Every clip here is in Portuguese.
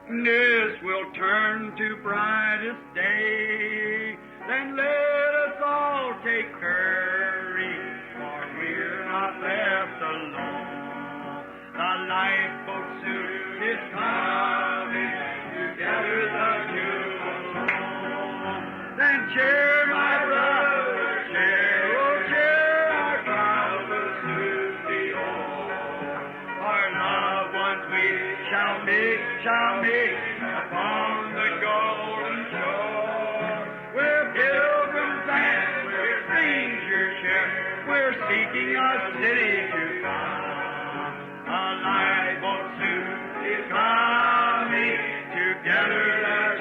This will turn to brightest day. Then let us all take courage, for we're not left alone. The lifeboat soon is coming to gather the new alone. Then cheer, my brother, cheer, oh cheer, our trials will soon be o'er. Our loved ones we shall meet upon the golden shore. We're pilgrims and we're strangers here. We're seeking a city to find. A lifeboat soon is coming together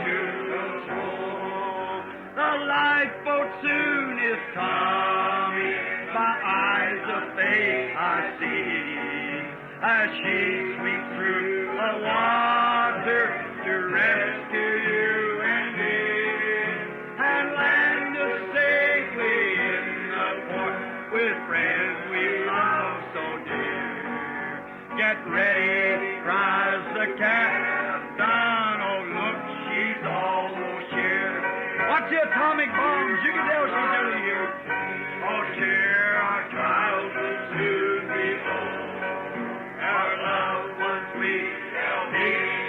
to the shore. The lifeboat soon is coming. By eyes of faith I see, as she sweeps through the water to rescue you and me, and land us safely in the port with friends we love so dear. Get ready, cries the captain. Oh, look, she's almost here. Watch the atomic bombs. You can tell she's nearly here. Oh, cheer, our trials will soon be over. Our loved ones we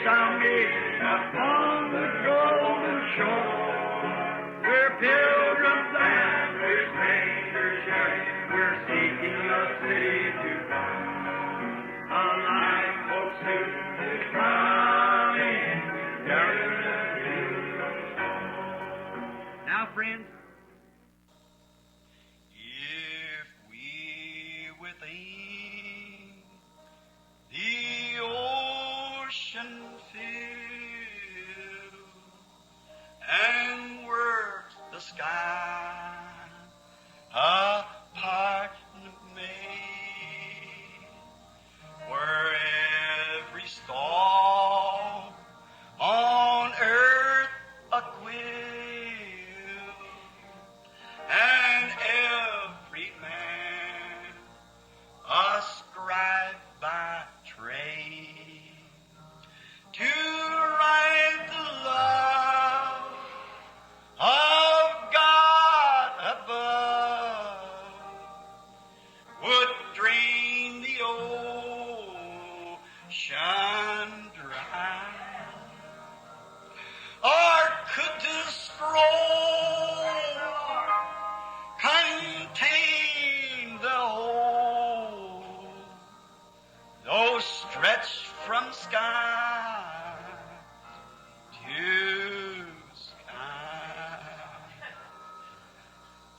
shall meet upon the golden shore. We're pilgrims and we're strangers here. We're seeking a city to find. A lifeboat soon is coming. Now, friends, if we within the ocean fill and work the sky apart made, where every storm on earth a quill, and every man a scribe by trade, to write the love of God above, would drain the ocean dry, or could the scroll contain the whole, though stretched from sky to sky?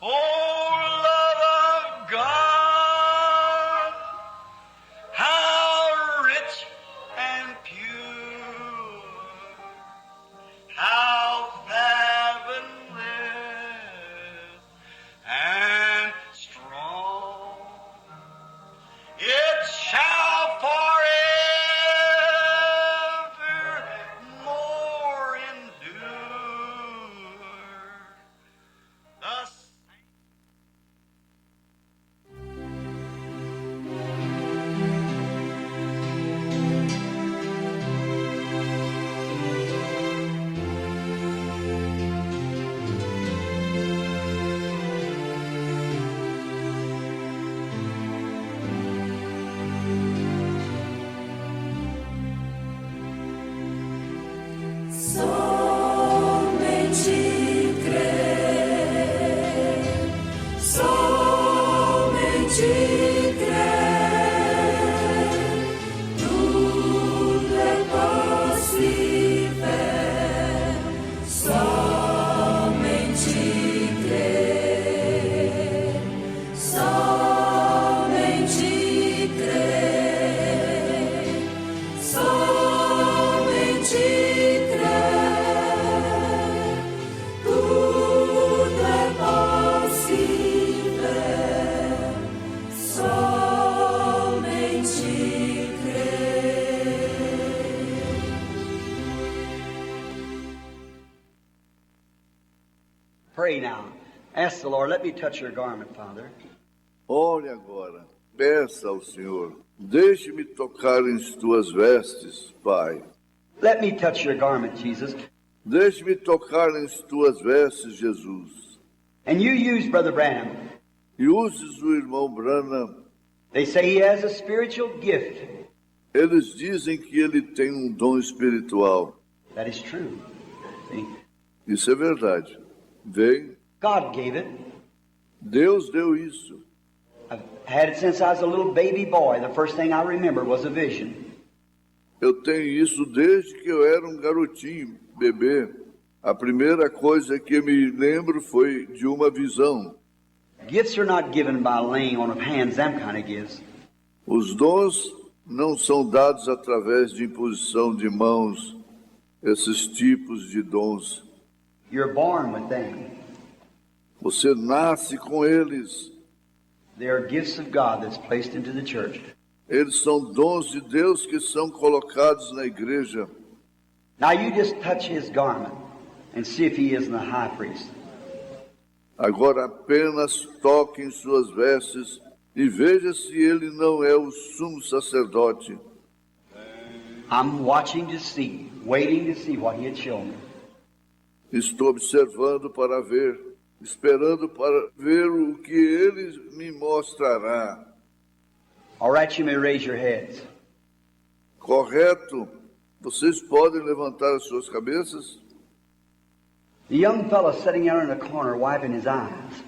Oh, love of God, how rich and pure, how heavenly and strong, it shall forevermore endure. Thus Somente crer, somente crer, tudo é possível. Somente crer, somente crer, somente tudo é possível, somente crer. Pray now. Ask the Lord, let me touch your garment, Father. Ore agora, peça ao Senhor, deixe-me tocar em tuas vestes, Pai. Let me touch your garment, Jesus. Deixe-me tocar nas tuas vestes, Jesus. And you use Brother Branham. E uses o irmão Branham. They say he has a spiritual gift. Eles dizem que ele tem um dom espiritual. That is true. See? Isso é verdade. Vem, God gave it. Deus deu isso. I've had it since I was a little baby boy. The first thing I remember was a vision. Eu tenho isso desde que eu era um garotinho, bebê. A primeira coisa que me lembro foi de uma visão. Gifts are not given by laying on of hands, them kind of gifts. Os dons não são dados através de imposição de mãos, esses tipos de dons. You're born with them. Você nasce com eles. They are gifts of God that's placed into the church. Eles são dons de Deus que são colocados na igreja. Now you just touch his garment and see if he isn't the high priest. Agora apenas toque em suas vestes e veja se ele não é o sumo sacerdote. I'm watching to see, waiting to see what he had shown me. Estou observando para ver, esperando para ver o que ele me mostrará. All right, you may raise your heads. Correto? Vocês podem levantar as suas cabeças? The young fellow sitting there in a corner wiping his eyes,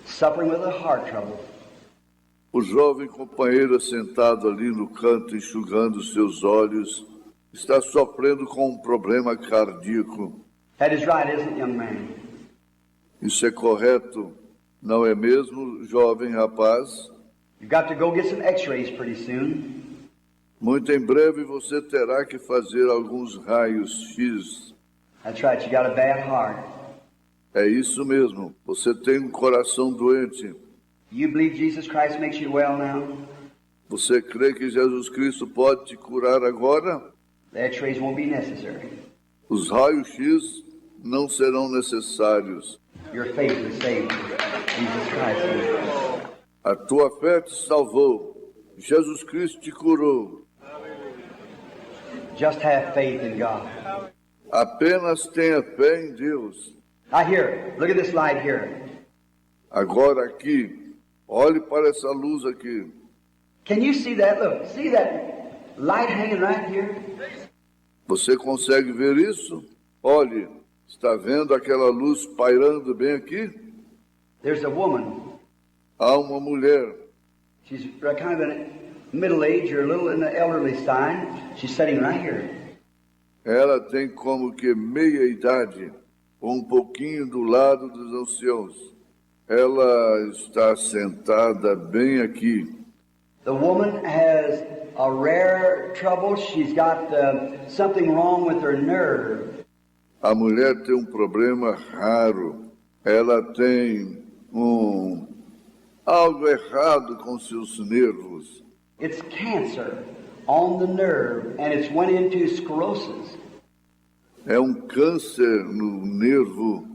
suffering with a heart trouble. O jovem companheiro sentado ali no canto, enxugando seus olhos, está sofrendo com um problema cardíaco. That is right, isn't it, young man? Isso é correto, não é mesmo, jovem rapaz? You've got to go get some x-rays pretty soon. Muito em breve você terá que fazer alguns raios X. That's right, you got a bad heart. É isso mesmo, você tem um coração doente. You believe Jesus Christ makes you well now? Você crê que Jesus Cristo pode te curar agora? The x-rays won't be necessary. Os raios X não serão necessários. Your faith is saved. Jesus Christ. A tua fé te salvou. Jesus Cristo te curou. Just have faith in God. Apenas tenha fé em Deus. Now here, look at this light here. Agora aqui, olhe para essa luz aqui. Can you see that? Look, see that light hanging right here? Você consegue ver isso? Olhe, está vendo aquela luz pairando bem aqui? There's a woman. Há uma mulher. She's kind of in middle age or a little in the elderly side. She's sitting right here. Ela tem como que meia idade, um pouquinho do lado dos anciãos. Ela está sentada bem aqui. The woman has a rare trouble. She's got something wrong with her nerve. A mulher tem um problema raro. Ela tem algo errado com seus nervos. It's cancer on the nerve, and it's went into sclerosis. É um câncer no nervo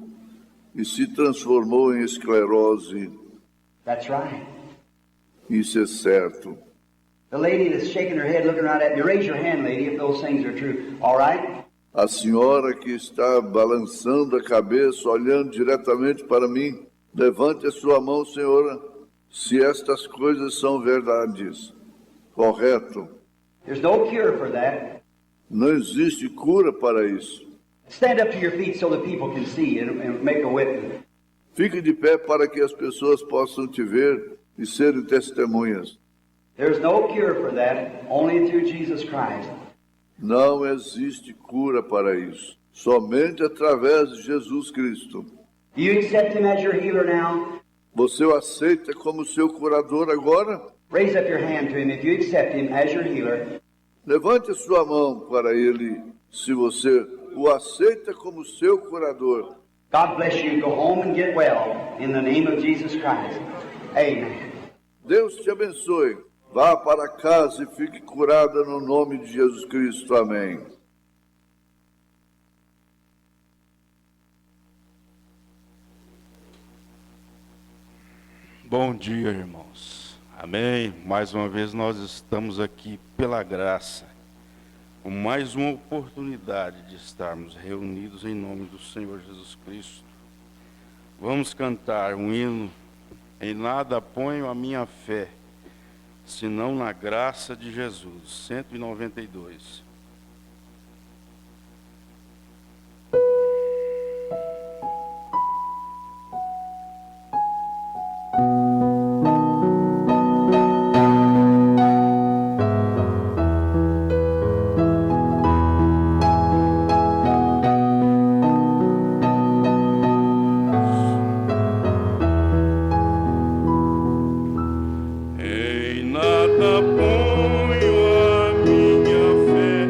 e se transformou em esclerose. That's right. Isso é certo. The lady that's shaking her head, looking right at me. Raise your hand, lady, if those things are true. All right? A senhora que está balançando a cabeça, olhando diretamente para mim, levante a sua mão, senhora, se estas coisas são verdades. Correto. There's no cure for that. Não existe cura para isso. Stand up to your feet so the people can see and make a witness. Fique de pé para que as pessoas possam te ver e serem testemunhas. There's no cure for that, only through Jesus Christ. Não existe cura para isso. Somente através de Jesus Cristo. Do you accept Him as your healer now? Você o aceita como seu curador agora? Raise up your hand to Him if you accept Him as your healer. Levante sua mão para Ele, se você o aceita como seu curador. God bless you. Go home and get well in the name of Jesus Christ. Amen. Deus te abençoe. Vá para casa e fique curada no nome de Jesus Cristo. Amém. Bom dia, irmãos. Amém. Mais uma vez nós estamos aqui pela graça, com mais uma oportunidade de estarmos reunidos em nome do Senhor Jesus Cristo. Vamos cantar um hino, Em nada ponho a minha fé, senão na graça de Jesus, 192. Em nada ponho a minha fé,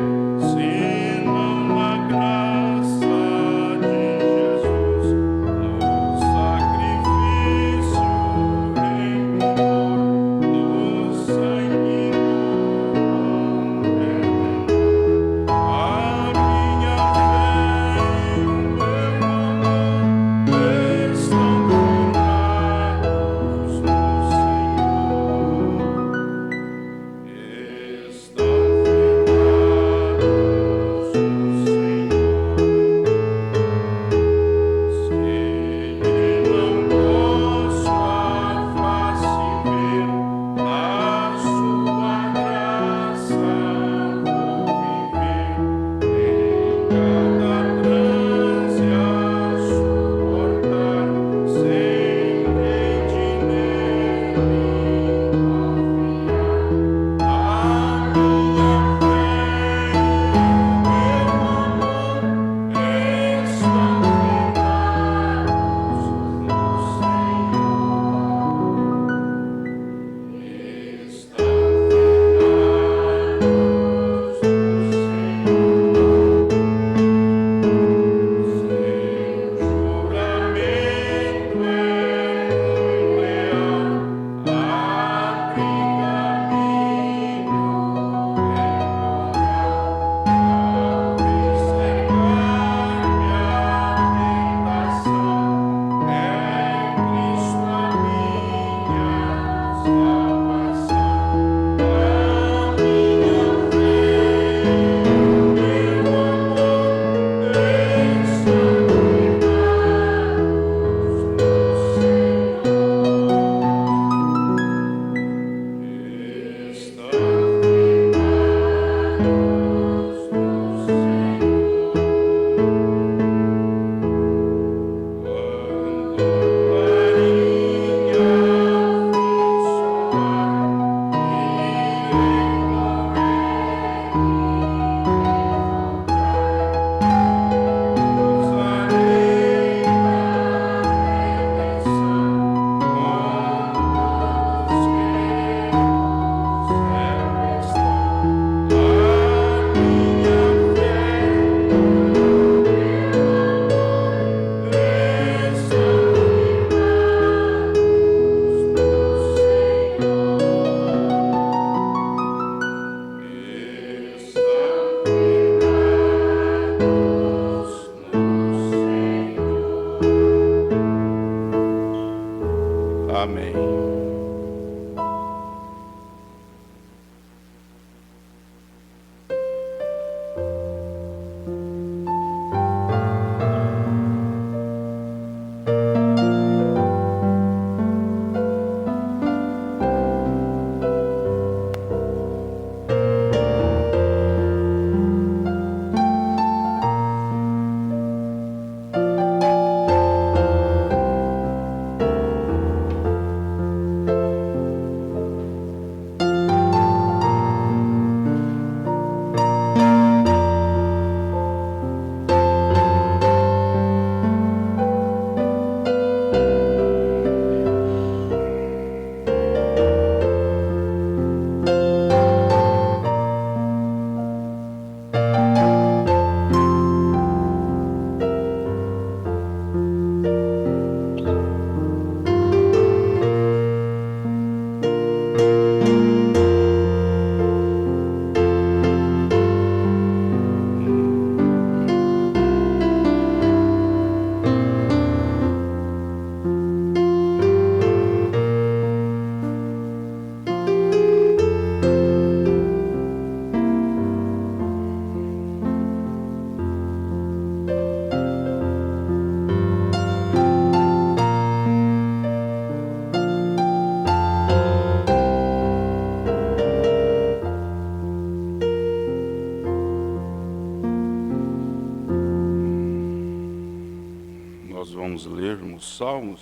vamos lermos Salmos.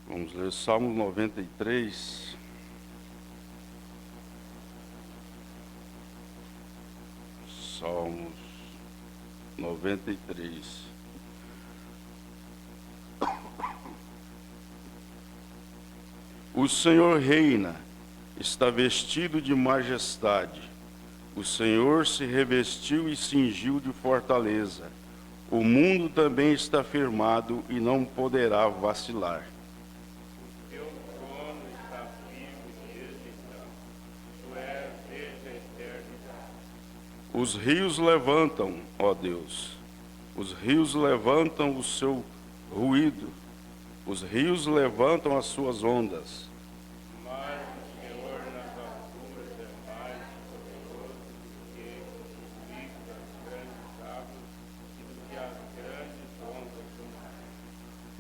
Vamos ler Salmo 93. Salmos 93. O Senhor reina, está vestido de majestade. O Senhor se revestiu e cingiu de fortaleza. O mundo também está firmado e não poderá vacilar. O teu trono está vivo desde então. Tu és desde a eternidade. Os rios levantam, ó Deus. Os rios levantam o seu ruído. Os rios levantam as suas ondas. Mas o Senhor nas alturas é mais poderoso do que os rios das grandes águas e do que as grandes ondas do mar.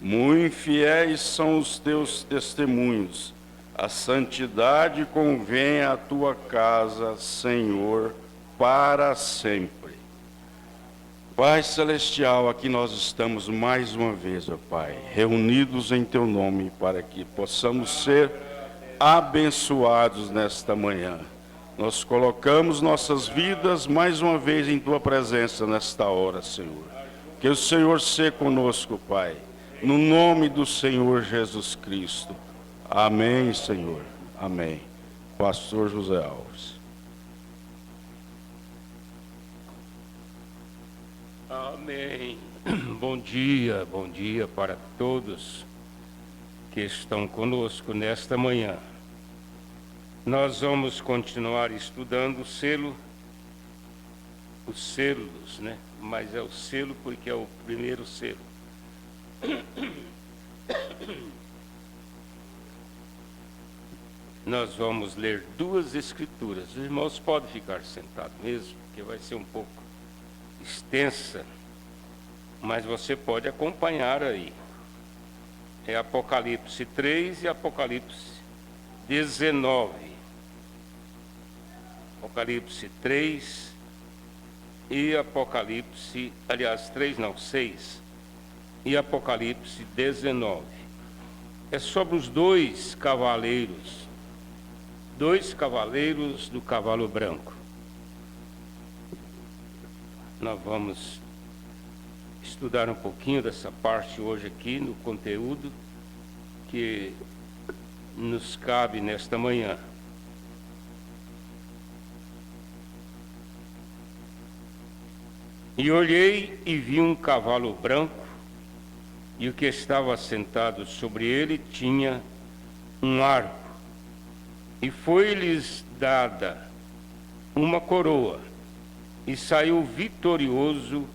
Muito fiéis são os teus testemunhos. A santidade convém à tua casa, Senhor, para sempre. Pai Celestial, aqui nós estamos mais uma vez, ó Pai, reunidos em Teu nome para que possamos ser abençoados nesta manhã. Nós colocamos nossas vidas mais uma vez em Tua presença nesta hora, Senhor. Que o Senhor seja conosco, Pai, no nome do Senhor Jesus Cristo. Amém, Senhor. Amém. Pastor José Alves. Amém. Bom dia para todos que estão conosco nesta manhã. Nós vamos continuar estudando os selos, né? Mas é o selo porque é o primeiro selo. Nós vamos ler duas escrituras. Os irmãos podem ficar sentados mesmo, porque vai ser um pouco extensa, mas você pode acompanhar aí. É Apocalipse 3 e Apocalipse 19. Apocalipse 3 e Apocalipse, aliás, 3 não, 6 e Apocalipse 19. É sobre os dois cavaleiros do cavalo branco. Nós vamos estudar um pouquinho dessa parte hoje aqui no conteúdo que nos cabe nesta manhã. E olhei e vi um cavalo branco, e o que estava sentado sobre ele tinha um arco, e foi-lhes dada uma coroa, e saiu vitorioso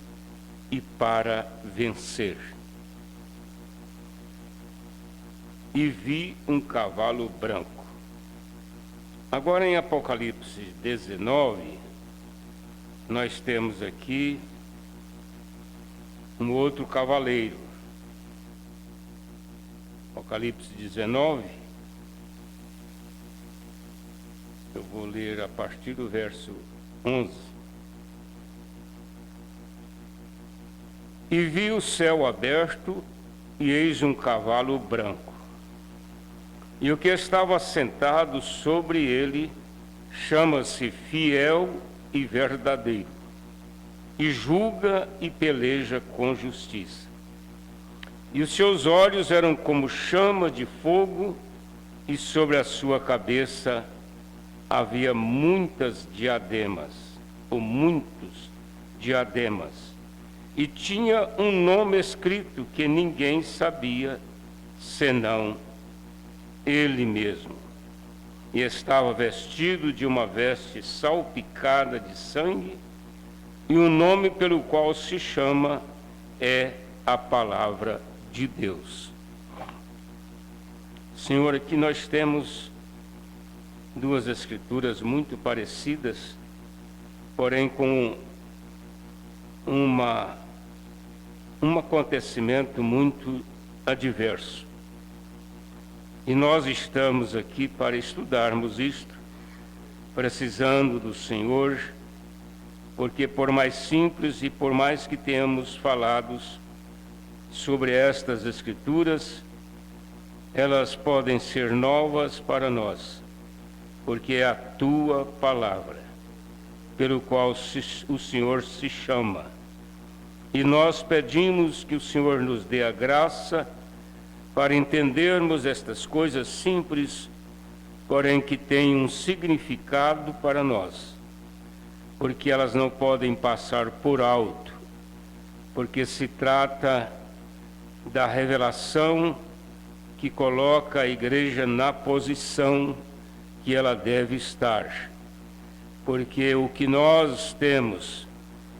e para vencer. E vi um cavalo branco. Agora em Apocalipse 19, nós temos aqui um outro cavaleiro. Apocalipse 19, eu vou ler a partir do verso 11. E vi o céu aberto, e eis um cavalo branco. E o que estava sentado sobre ele chama-se Fiel e Verdadeiro, e julga e peleja com justiça. E os seus olhos eram como chama de fogo, e sobre a sua cabeça havia muitas diademas, ou muitos diademas. E tinha um nome escrito que ninguém sabia, senão ele mesmo. E estava vestido de uma veste salpicada de sangue, e o nome pelo qual se chama é a Palavra de Deus. Senhor, aqui nós temos duas escrituras muito parecidas, porém com um acontecimento muito adverso. E nós estamos aqui para estudarmos isto, precisando do Senhor, porque por mais simples e por mais que tenhamos falado sobre estas Escrituras, elas podem ser novas para nós, porque é a tua palavra, pelo qual o Senhor se chama. E nós pedimos que o Senhor nos dê a graça para entendermos estas coisas simples, porém que têm um significado para nós, porque elas não podem passar por alto, porque se trata da revelação que coloca a igreja na posição que ela deve estar. Porque o que nós temos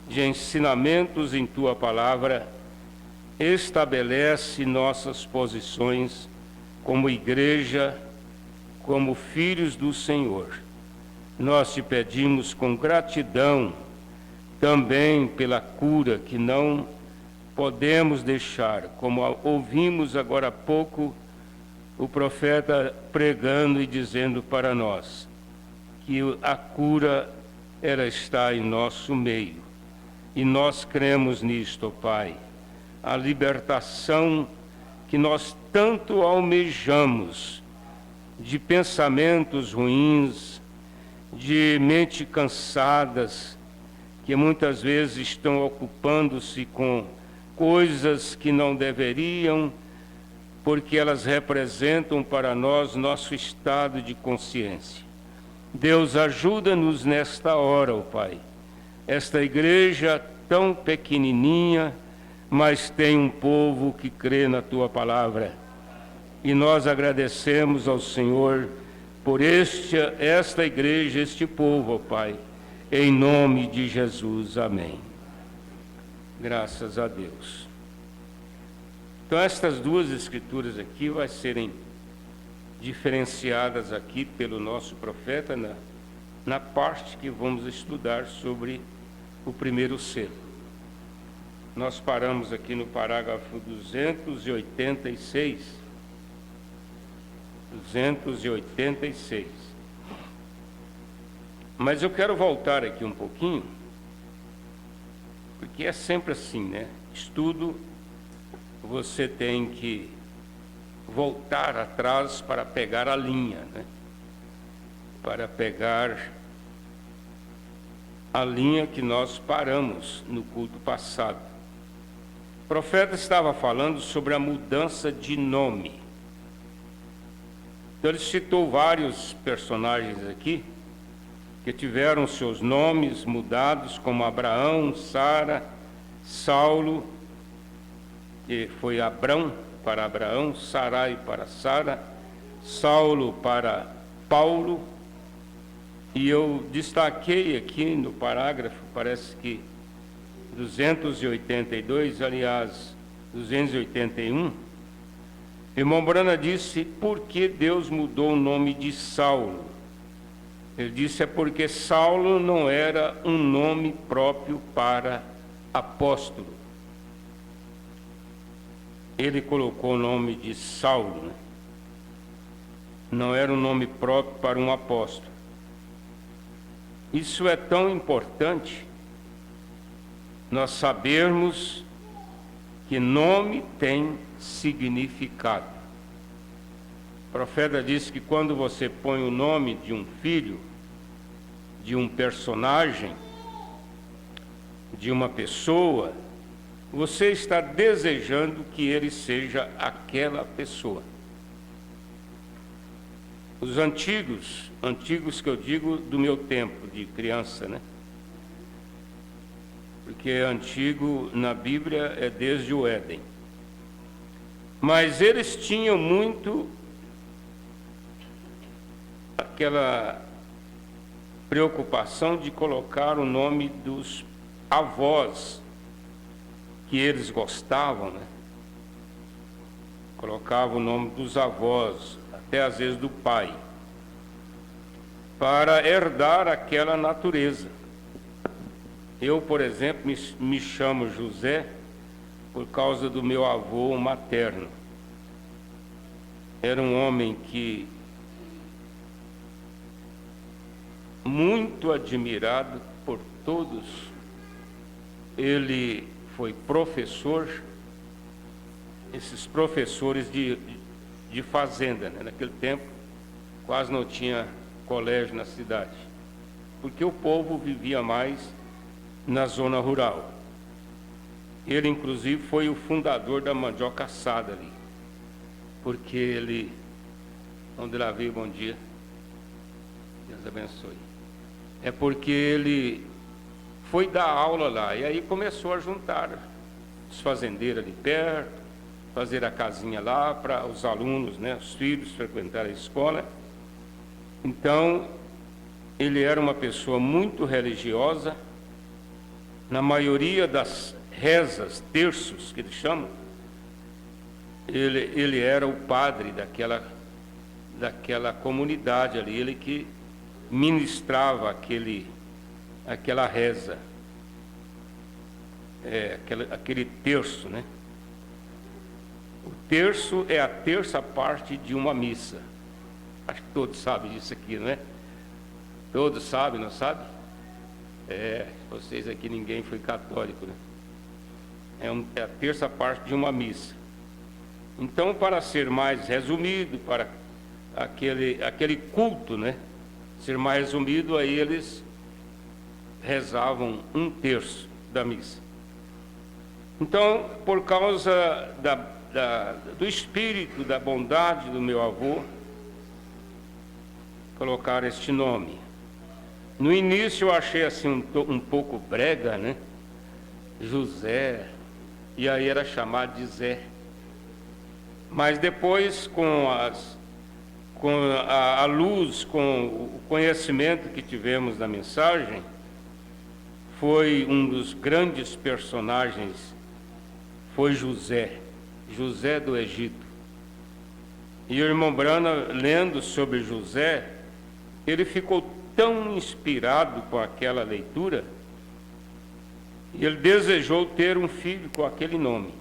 de ensinamentos em tua palavra estabelece nossas posições como igreja, como filhos do Senhor. Nós te pedimos com gratidão também pela cura que não podemos deixar, como ouvimos agora há pouco o profeta pregando e dizendo para nós que a cura ela está em nosso meio. E nós cremos nisto, Pai. A libertação que nós tanto almejamos de pensamentos ruins, de mente cansadas, que muitas vezes estão ocupando-se com coisas que não deveriam, porque elas representam para nós nosso estado de consciência. Deus, ajuda-nos nesta hora, ó Pai. Esta igreja tão pequenininha, mas tem um povo que crê na Tua palavra. E nós agradecemos ao Senhor por esta igreja, este povo, ó Pai. Em nome de Jesus, amém. Graças a Deus. Então, estas duas escrituras aqui vai serem diferenciadas aqui pelo nosso profeta na parte que vamos estudar sobre o primeiro selo. Nós paramos aqui no parágrafo 286. 286. Mas eu quero voltar aqui um pouquinho, porque é sempre assim, né? Estudo, você tem que voltar atrás para pegar a linha, né? Para pegar a linha que nós paramos no culto passado. O profeta estava falando sobre a mudança de nome. Então ele citou vários personagens aqui que tiveram seus nomes mudados, como Abraão, Sara, Saulo, que foi Abrão para Abraão, Sarai para Sara, Saulo para Paulo. E eu destaquei aqui no parágrafo, parece que 282, aliás, 281, irmão Brana disse, por que Deus mudou o nome de Saulo? Ele disse, é porque Saulo não era um nome próprio para apóstolo. Ele colocou o nome de Saulo, né? Não era um nome próprio para um apóstolo. Isso é tão importante, nós sabermos que nome tem significado. O profeta disse que quando você põe o nome de um filho, de um personagem, de uma pessoa, você está desejando que ele seja aquela pessoa. Os antigos que eu digo do meu tempo de criança, né? Porque antigo na Bíblia é desde o Éden. Mas eles tinham muito aquela preocupação de colocar o nome dos avós que eles gostavam, né? Colocavam o nome dos avós, até às vezes do pai, para herdar aquela natureza. Eu, por exemplo, me chamo José por causa do meu avô materno. Era um homem que muito admirado por todos. Ele foi professor esses professores de fazenda, né? Naquele tempo quase não tinha colégio na cidade, porque o povo vivia mais na zona rural. Ele, inclusive, foi o fundador da mandioca assada ali, porque ele, onde lá veio, bom dia, Deus abençoe, é porque ele foi dar aula lá, e aí começou a juntar os fazendeiros ali perto, fazer a casinha lá para os alunos, né, os filhos frequentarem a escola. Então, ele era uma pessoa muito religiosa. Na maioria das rezas, terços, que eles chamam, ele era o padre daquela comunidade ali, ele que ministrava aquela reza, aquele terço, né? O terço é a terça parte de uma missa. Acho que todos sabem disso aqui, não é? Todos sabem, não sabem? Vocês aqui ninguém foi católico, né? É a terça parte de uma missa. Então, para ser mais resumido, para aquele culto, né, ser mais resumido, aí eles rezavam um terço da missa. Então, por causa do espírito, da bondade do meu avô, colocaram este nome. No início eu achei assim um pouco brega, né? José, e aí era chamado de Zé. Mas depois, com a luz, com o conhecimento que tivemos da mensagem, foi um dos grandes personagens, foi José do Egito. E o irmão Brana, lendo sobre José, ele ficou tão inspirado com aquela leitura, e ele desejou ter um filho com aquele nome.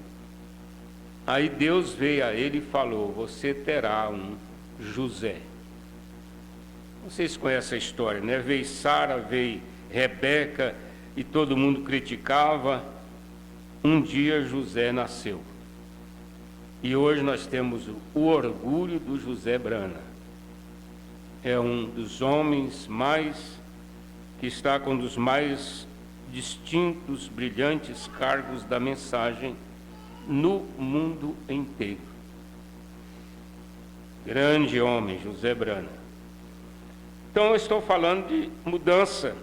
Aí Deus veio a ele e falou: você terá um José. Vocês conhecem a história, né? Veio Sara, veio Rebeca, e todo mundo criticava. Um dia José nasceu. E hoje nós temos o orgulho do José Brana. É um dos homens que está com um dos mais distintos, brilhantes cargos da mensagem no mundo inteiro. Grande homem, José Brana. Então eu estou falando de mudança.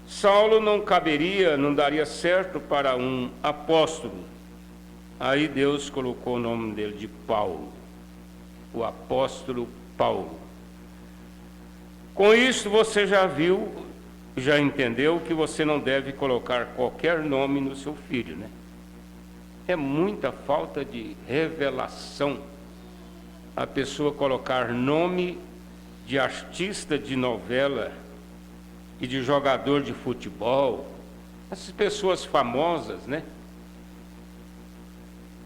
Saulo não daria certo para um apóstolo. Aí Deus colocou o nome dele de Paulo, o apóstolo Paulo. Com isso você já entendeu que você não deve colocar qualquer nome no seu filho, né? É muita falta de revelação a pessoa colocar nome de artista de novela e de jogador de futebol, essas pessoas famosas, né?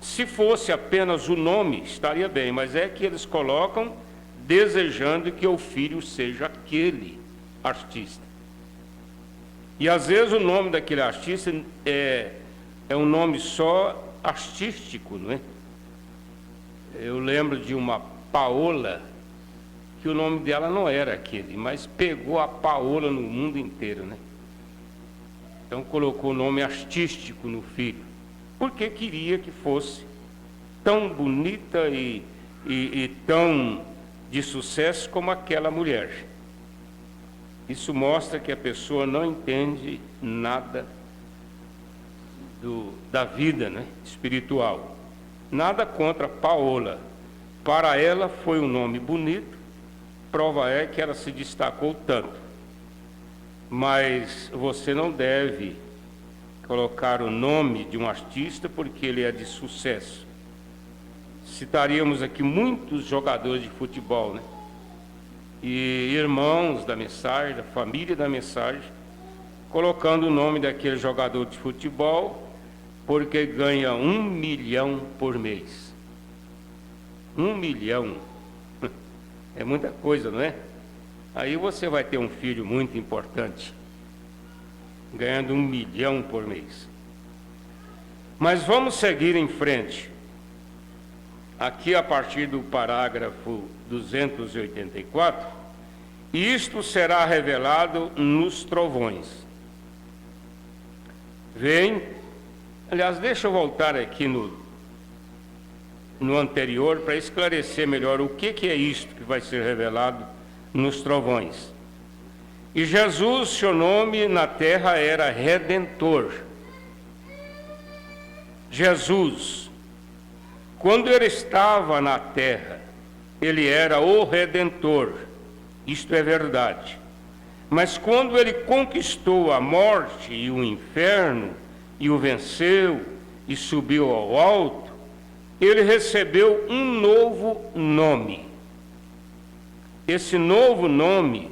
Se fosse apenas o nome, estaria bem, mas é que eles colocam desejando que o filho seja aquele artista. E às vezes o nome daquele artista é um nome só artístico, não é? Eu lembro de uma Paola, que o nome dela não era aquele, mas pegou a Paola no mundo inteiro, né? Então colocou o nome artístico no filho, porque queria que fosse tão bonita e tão de sucesso como aquela mulher. Isso mostra que a pessoa não entende nada da vida, né, espiritual. Nada contra Paola. Para ela foi um nome bonito, prova é que ela se destacou tanto. Mas você não deve colocar o nome de um artista porque ele é de sucesso. Citaríamos aqui muitos jogadores de futebol, né? E irmãos da mensagem, da família da mensagem, colocando o nome daquele jogador de futebol porque ganha 1 milhão por mês. 1 milhão. É muita coisa, não é? Aí você vai ter um filho muito importante, ganhando 1 milhão por mês. Mas vamos seguir em frente. aqui a partir do parágrafo 284, isto será revelado nos trovões. Aliás, deixa eu voltar aqui no anterior para esclarecer melhor o que é isto que vai ser revelado nos trovões. E Jesus, seu nome na terra era Redentor. Jesus, quando ele estava na terra, ele era o Redentor. Isto é verdade. Mas quando ele conquistou a morte e o inferno, e o venceu, e subiu ao alto, ele recebeu um novo nome. Esse novo nome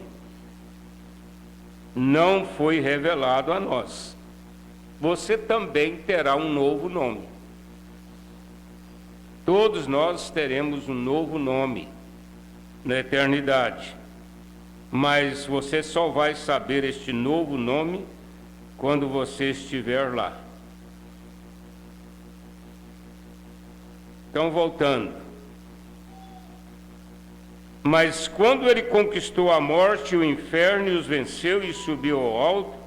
não foi revelado a nós. Você também terá um novo nome. Todos nós teremos um novo nome na eternidade. Mas você só vai saber este novo nome quando você estiver lá. Então, voltando. Mas quando ele conquistou a morte e o inferno e os venceu e subiu ao alto,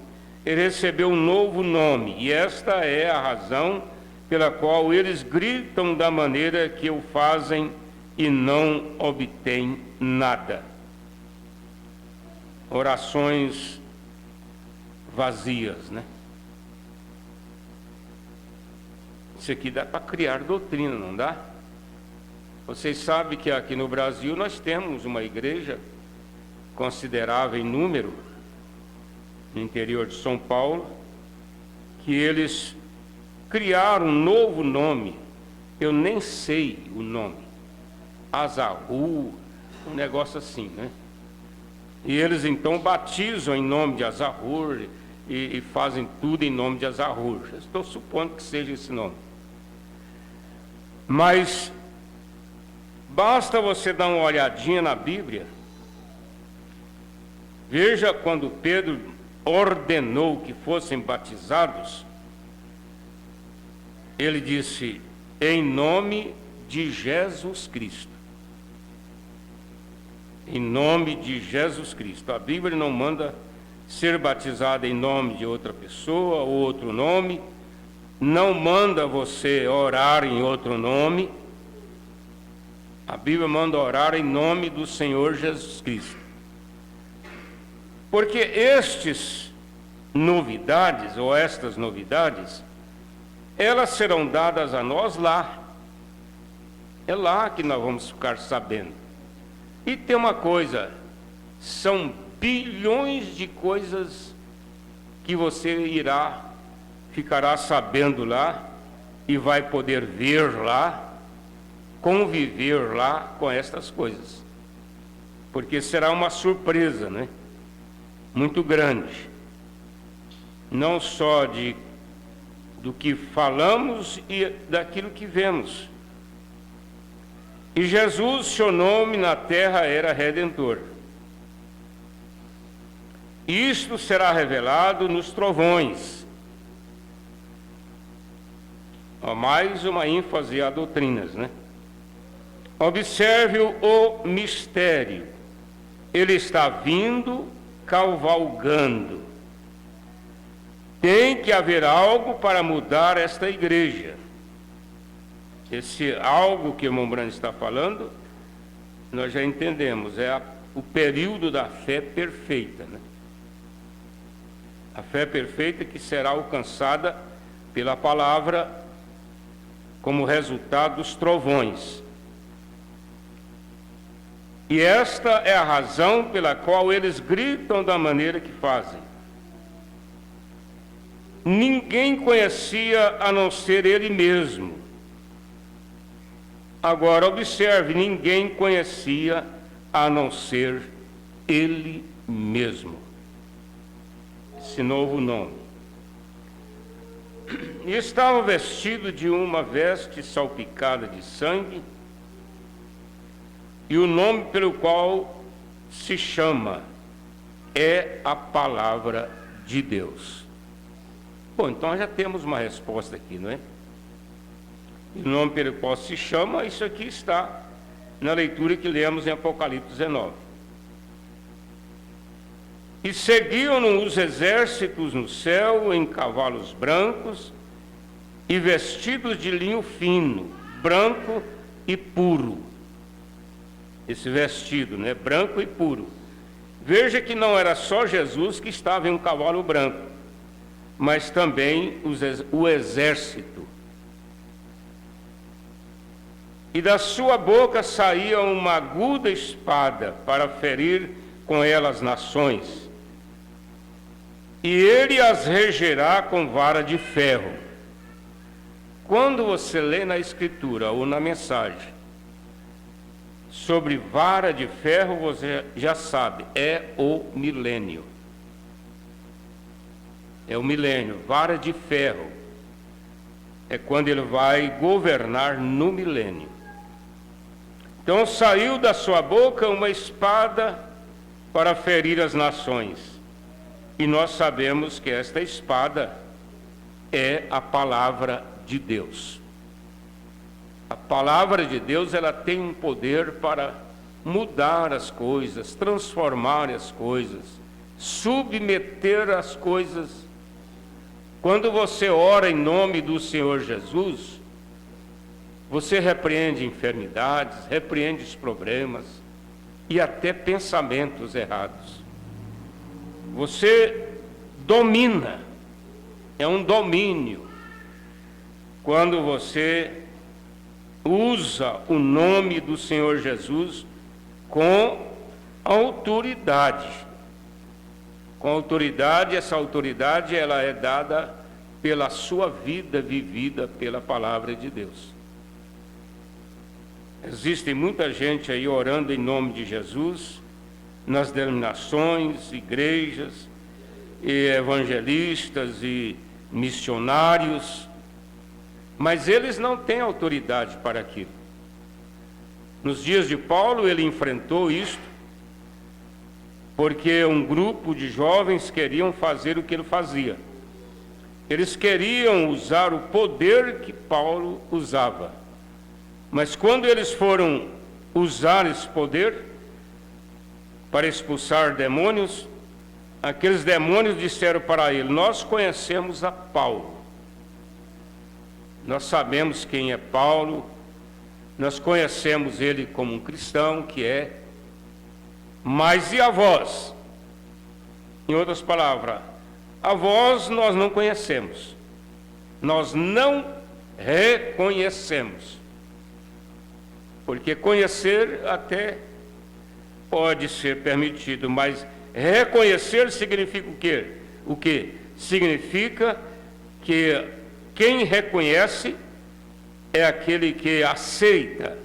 ele recebeu um novo nome. E esta é a razão pela qual eles gritam da maneira que o fazem e não obtêm nada. Orações vazias, né? Isso aqui dá para criar doutrina, não dá? Vocês sabem que aqui no Brasil nós temos uma igreja considerável em número, no interior de São Paulo, que eles criaram um novo nome, eu nem sei o nome, Azarru, um negócio assim, né? E eles então batizam em nome de Azarru e fazem tudo em nome de Azarru. Estou supondo que seja esse nome. Mas basta você dar uma olhadinha na Bíblia. Veja quando Pedro ordenou que fossem batizados, ele disse, em nome de Jesus Cristo. Em nome de Jesus Cristo. A Bíblia não manda ser batizado em nome de outra pessoa ou outro nome, não manda você orar em outro nome. A Bíblia manda orar em nome do Senhor Jesus Cristo. Porque estas novidades, elas serão dadas a nós lá. É lá que nós vamos ficar sabendo. E tem uma coisa, são bilhões de coisas que você ficará sabendo lá e vai poder ver lá, conviver lá com estas coisas. Porque será uma surpresa, né? Muito grande. Não só do que falamos e daquilo que vemos. E Jesus, seu nome na terra era Redentor. Isto será revelado nos trovões. Mais uma ênfase a doutrinas, né? Observe o mistério. Ele está vindo, cavalgando. Tem que haver algo para mudar esta igreja. Esse algo que o irmão Brando está falando, nós já entendemos, é o período da fé perfeita, né? A fé perfeita que será alcançada pela palavra como resultado dos trovões. E esta é a razão pela qual eles gritam da maneira que fazem. Ninguém conhecia a não ser ele mesmo. Agora, observe, ninguém conhecia a não ser ele mesmo. Esse novo nome. E estava vestido de uma veste salpicada de sangue, e o nome pelo qual se chama é a palavra de Deus. Bom, então já temos uma resposta aqui, não é? E o nome pelo qual se chama, isso aqui está na leitura que lemos em Apocalipse 19. E seguiam-no os exércitos no céu em cavalos brancos e vestidos de linho fino, branco e puro. Esse vestido, né? Branco e puro. Veja que não era só Jesus que estava em um cavalo branco, mas também o exército. E da sua boca saía uma aguda espada para ferir com ela as nações. E ele as regerá com vara de ferro. Quando você lê na Escritura ou na mensagem sobre vara de ferro, você já sabe, é o milênio. É o milênio, vara de ferro. É quando ele vai governar no milênio. Então saiu da sua boca uma espada para ferir as nações. E nós sabemos que esta espada é a palavra de Deus. A palavra de Deus, ela tem um poder para mudar as coisas, transformar as coisas, submeter as coisas. Quando você ora em nome do Senhor Jesus, você repreende enfermidades, repreende os problemas e até pensamentos errados. Você domina, é um domínio, quando você usa o nome do Senhor Jesus com autoridade. Com autoridade, essa autoridade ela é dada pela sua vida vivida pela palavra de Deus. Existe muita gente aí orando em nome de Jesus, nas denominações, igrejas, e evangelistas e missionários, mas eles não têm autoridade para aquilo. Nos dias de Paulo, ele enfrentou isto, porque um grupo de jovens queriam fazer o que ele fazia. Eles queriam usar o poder que Paulo usava. Mas quando eles foram usar esse poder para expulsar demônios, aqueles demônios disseram para ele: nós conhecemos a Paulo, nós sabemos quem é Paulo, nós conhecemos ele como um cristão que é, mas e a vós? Em outras palavras, a vós nós não conhecemos, nós não reconhecemos, porque conhecer até pode ser permitido, mas reconhecer significa o quê? O quê? Significa que quem reconhece é aquele que aceita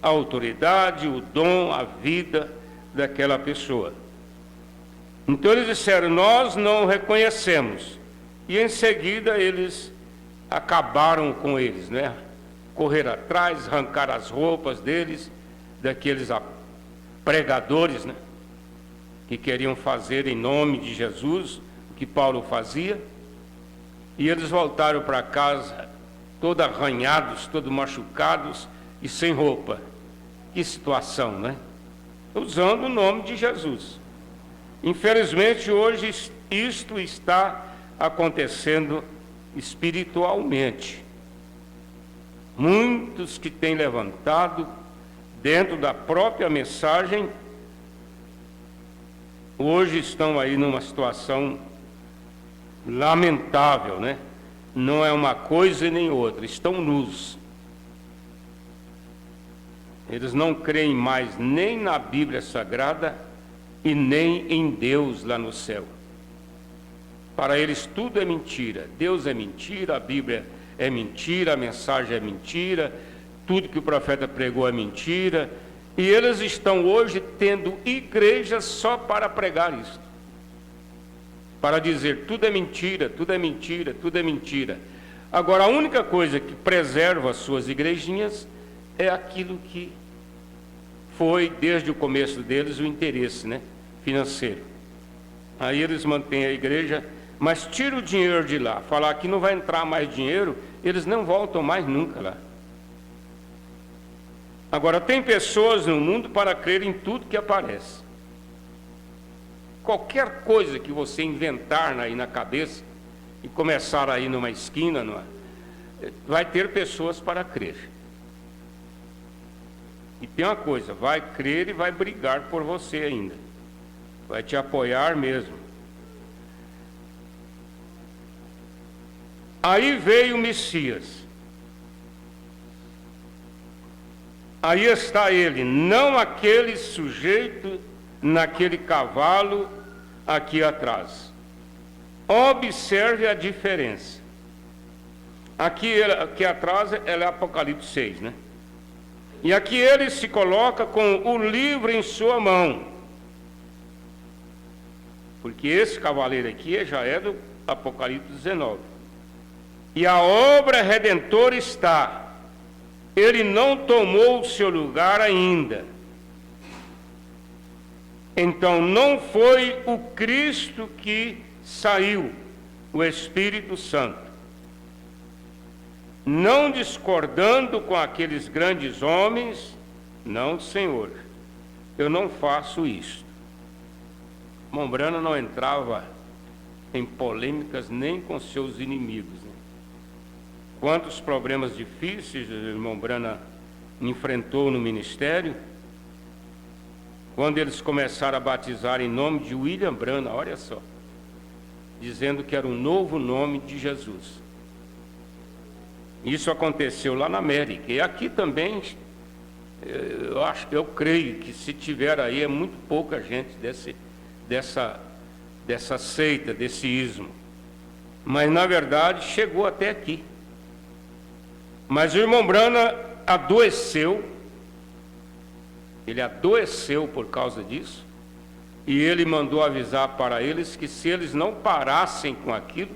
a autoridade, o dom, a vida daquela pessoa. Então eles disseram: nós não reconhecemos. E em seguida eles acabaram com eles, né? Correram atrás, arrancaram as roupas deles, daqueles pregadores, né, que queriam fazer em nome de Jesus o que Paulo fazia, e eles voltaram para casa todos arranhados, todos machucados e sem roupa. Que situação, né? Usando o nome de Jesus. Infelizmente hoje isto está acontecendo espiritualmente. Muitos que têm levantado dentro da própria mensagem, hoje estão aí numa situação lamentável, né? Não é uma coisa e nem outra, estão nus. Eles não creem mais nem na Bíblia Sagrada e nem em Deus lá no céu. Para eles tudo é mentira. Deus é mentira, a Bíblia é mentira, a mensagem é mentira, tudo que o profeta pregou é mentira, e eles estão hoje tendo igrejas só para pregar isso, para dizer tudo é mentira, tudo é mentira, tudo é mentira. Agora, a única coisa que preserva as suas igrejinhas é aquilo que foi, desde o começo deles, o interesse, né, financeiro. Aí eles mantêm a igreja, mas tira o dinheiro de lá, falar que não vai entrar mais dinheiro, eles não voltam mais nunca lá. Agora, tem pessoas no mundo para crer em tudo que aparece. Qualquer coisa que você inventar aí na cabeça e começar aí numa esquina, vai ter pessoas para crer. E tem uma coisa, vai crer e vai brigar por você ainda. Vai te apoiar mesmo. Aí veio o Messias. Aí está ele, não aquele sujeito naquele cavalo aqui atrás. Observe a diferença. Aqui atrás é Apocalipse 6, né? E aqui ele se coloca com o livro em sua mão. Porque esse cavaleiro aqui já é do Apocalipse 19. E a obra redentora está. Ele não tomou o seu lugar ainda. Então não foi o Cristo que saiu, o Espírito Santo. Não discordando com aqueles grandes homens, não, Senhor, eu não faço isso. Mombrana não entrava em polêmicas nem com seus inimigos. Né? Quantos problemas difíceis Mombrana enfrentou no ministério, quando eles começaram a batizar em nome de William Branham, olha só, dizendo que era um novo nome de Jesus. Isso aconteceu lá na América, e aqui também, eu creio que se tiver aí, é muito pouca gente dessa seita, desse ismo. Mas, na verdade, chegou até aqui. Mas o irmão Branham adoeceu, ele adoeceu por causa disso, e ele mandou avisar para eles que se eles não parassem com aquilo,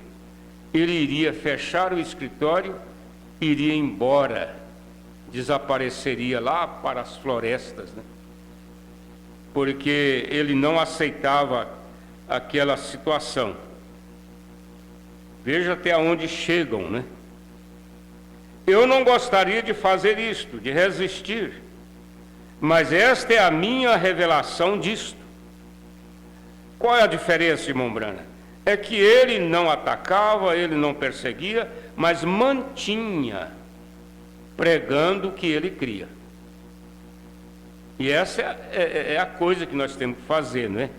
ele iria fechar o escritório, iria embora, desapareceria lá para as florestas, né? Porque ele não aceitava aquela situação. Veja até onde chegam, né? Eu não gostaria de fazer isto, de resistir, mas esta é a minha revelação disto. Qual é a diferença, irmão Branham? É que ele não atacava, ele não perseguia, mas mantinha pregando o que ele cria. E essa é a coisa que nós temos que fazer, não é?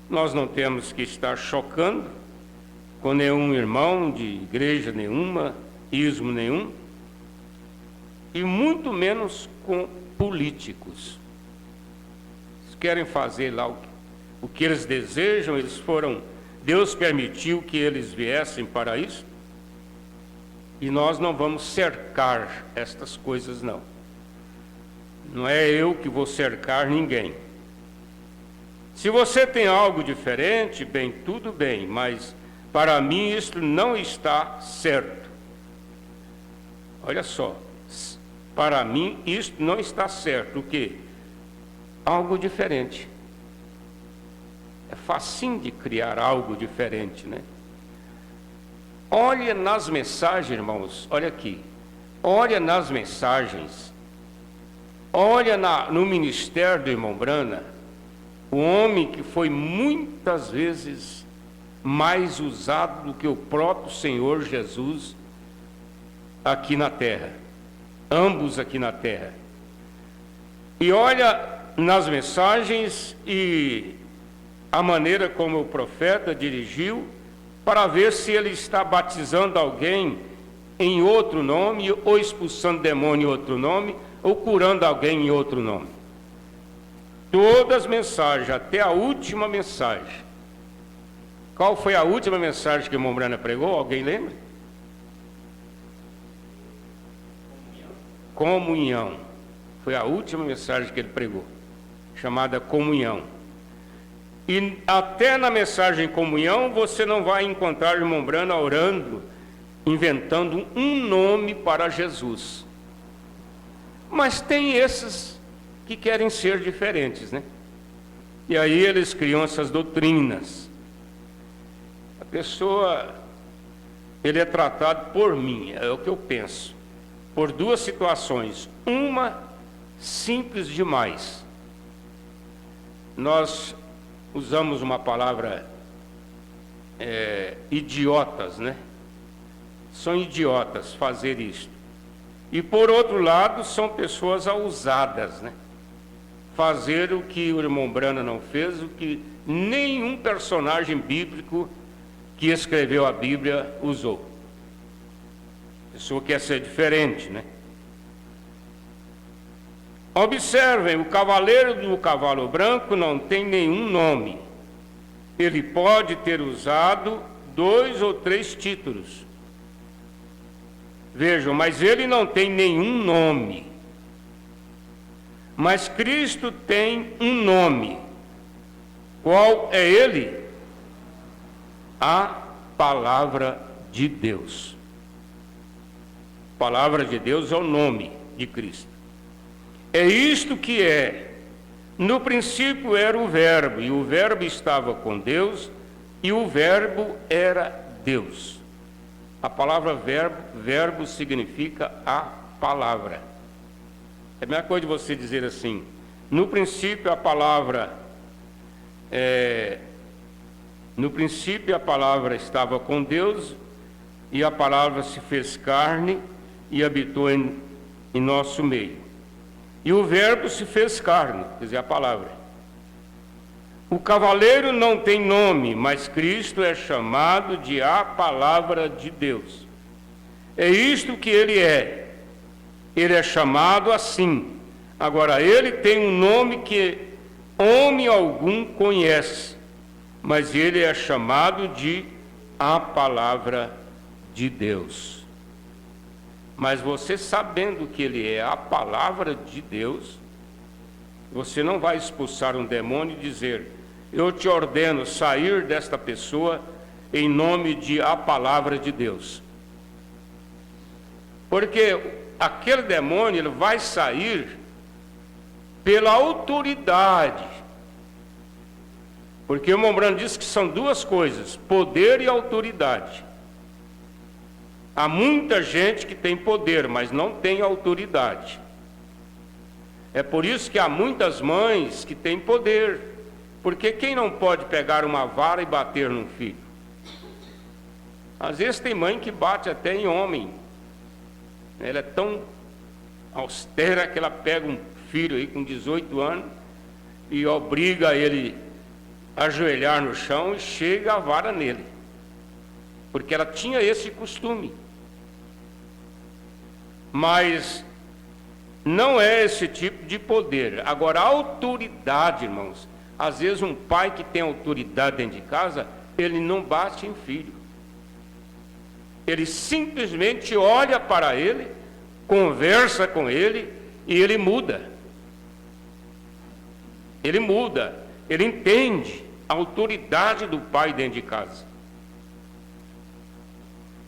Nós não temos que estar chocando com nenhum irmão de igreja nenhuma, ismo nenhum, e muito menos com políticos. Eles querem fazer lá o que eles desejam, Deus permitiu que eles viessem para isso, e nós não vamos cercar estas coisas, não. Não é eu que vou cercar ninguém. Se você tem algo diferente, bem, tudo bem, mas para mim isso não está certo. Olha só, para mim isso não está certo. O quê? Algo diferente. É facinho de criar algo diferente, né? Olha nas mensagens, irmãos, olha aqui. Olha nas mensagens. Olha no ministério do irmão Branham, o homem que foi muitas vezes mais usado do que o próprio Senhor Jesus aqui na terra. Ambos aqui na terra. E olha nas mensagens e a maneira como o profeta dirigiu para ver se ele está batizando alguém em outro nome, ou expulsando demônio em outro nome, ou curando alguém em outro nome. Todas as mensagens, até a última mensagem. Qual foi a última mensagem que o irmão Branham pregou? Alguém lembra? Comunhão. Foi a última mensagem que ele pregou, chamada comunhão. E até na mensagem comunhão, você não vai encontrar o irmão Branham orando, inventando um nome para Jesus. Mas tem esses que querem ser diferentes, né? E aí eles criam essas doutrinas. A pessoa, ele é tratado por mim, é o que eu penso, por duas situações. Uma, simples demais. Nós usamos uma palavra idiotas, né? São idiotas fazer isto. E por outro lado, são pessoas ousadas, né? Fazer o que o irmão Branham não fez, o que nenhum personagem bíblico que escreveu a Bíblia usou. A pessoa quer ser diferente, né? Observem, o cavaleiro do cavalo branco não tem nenhum nome. Ele pode ter usado 2 ou 3 títulos. Vejam, mas ele não tem nenhum nome. Mas Cristo tem um nome. Qual é ele? A Palavra de Deus. A Palavra de Deus é o nome de Cristo. É isto que é. No princípio era o Verbo, e o Verbo estava com Deus, e o Verbo era Deus. A palavra verbo significa a palavra. É a mesma coisa de você dizer assim, no princípio a palavra, no princípio a palavra estava com Deus, e a palavra se fez carne e habitou em nosso meio. E o Verbo se fez carne, quer dizer, a palavra. O cavaleiro não tem nome, mas Cristo é chamado de a Palavra de Deus. É isto que ele é. Ele é chamado assim. Agora, ele tem um nome que homem algum conhece, mas ele é chamado de a Palavra de Deus. Mas você sabendo que ele é a Palavra de Deus, você não vai expulsar um demônio e dizer, eu te ordeno sair desta pessoa em nome de a Palavra de Deus. Porque aquele demônio ele vai sair pela autoridade. Porque o irmão Branham diz que são 2 coisas, poder e autoridade. Há muita gente que tem poder, mas não tem autoridade. É por isso que há muitas mães que têm poder. Porque quem não pode pegar uma vara e bater num filho? Às vezes tem mãe que bate até em homem. Ela é tão austera que ela pega um filho aí com 18 anos e obriga ele a ajoelhar no chão e chega a vara nele. Porque ela tinha esse costume. Mas não é esse tipo de poder. Agora, a autoridade, irmãos, às vezes um pai que tem autoridade dentro de casa, ele não bate em filho. Ele simplesmente olha para ele, conversa com ele e ele muda. Ele muda, ele entende a autoridade do pai dentro de casa.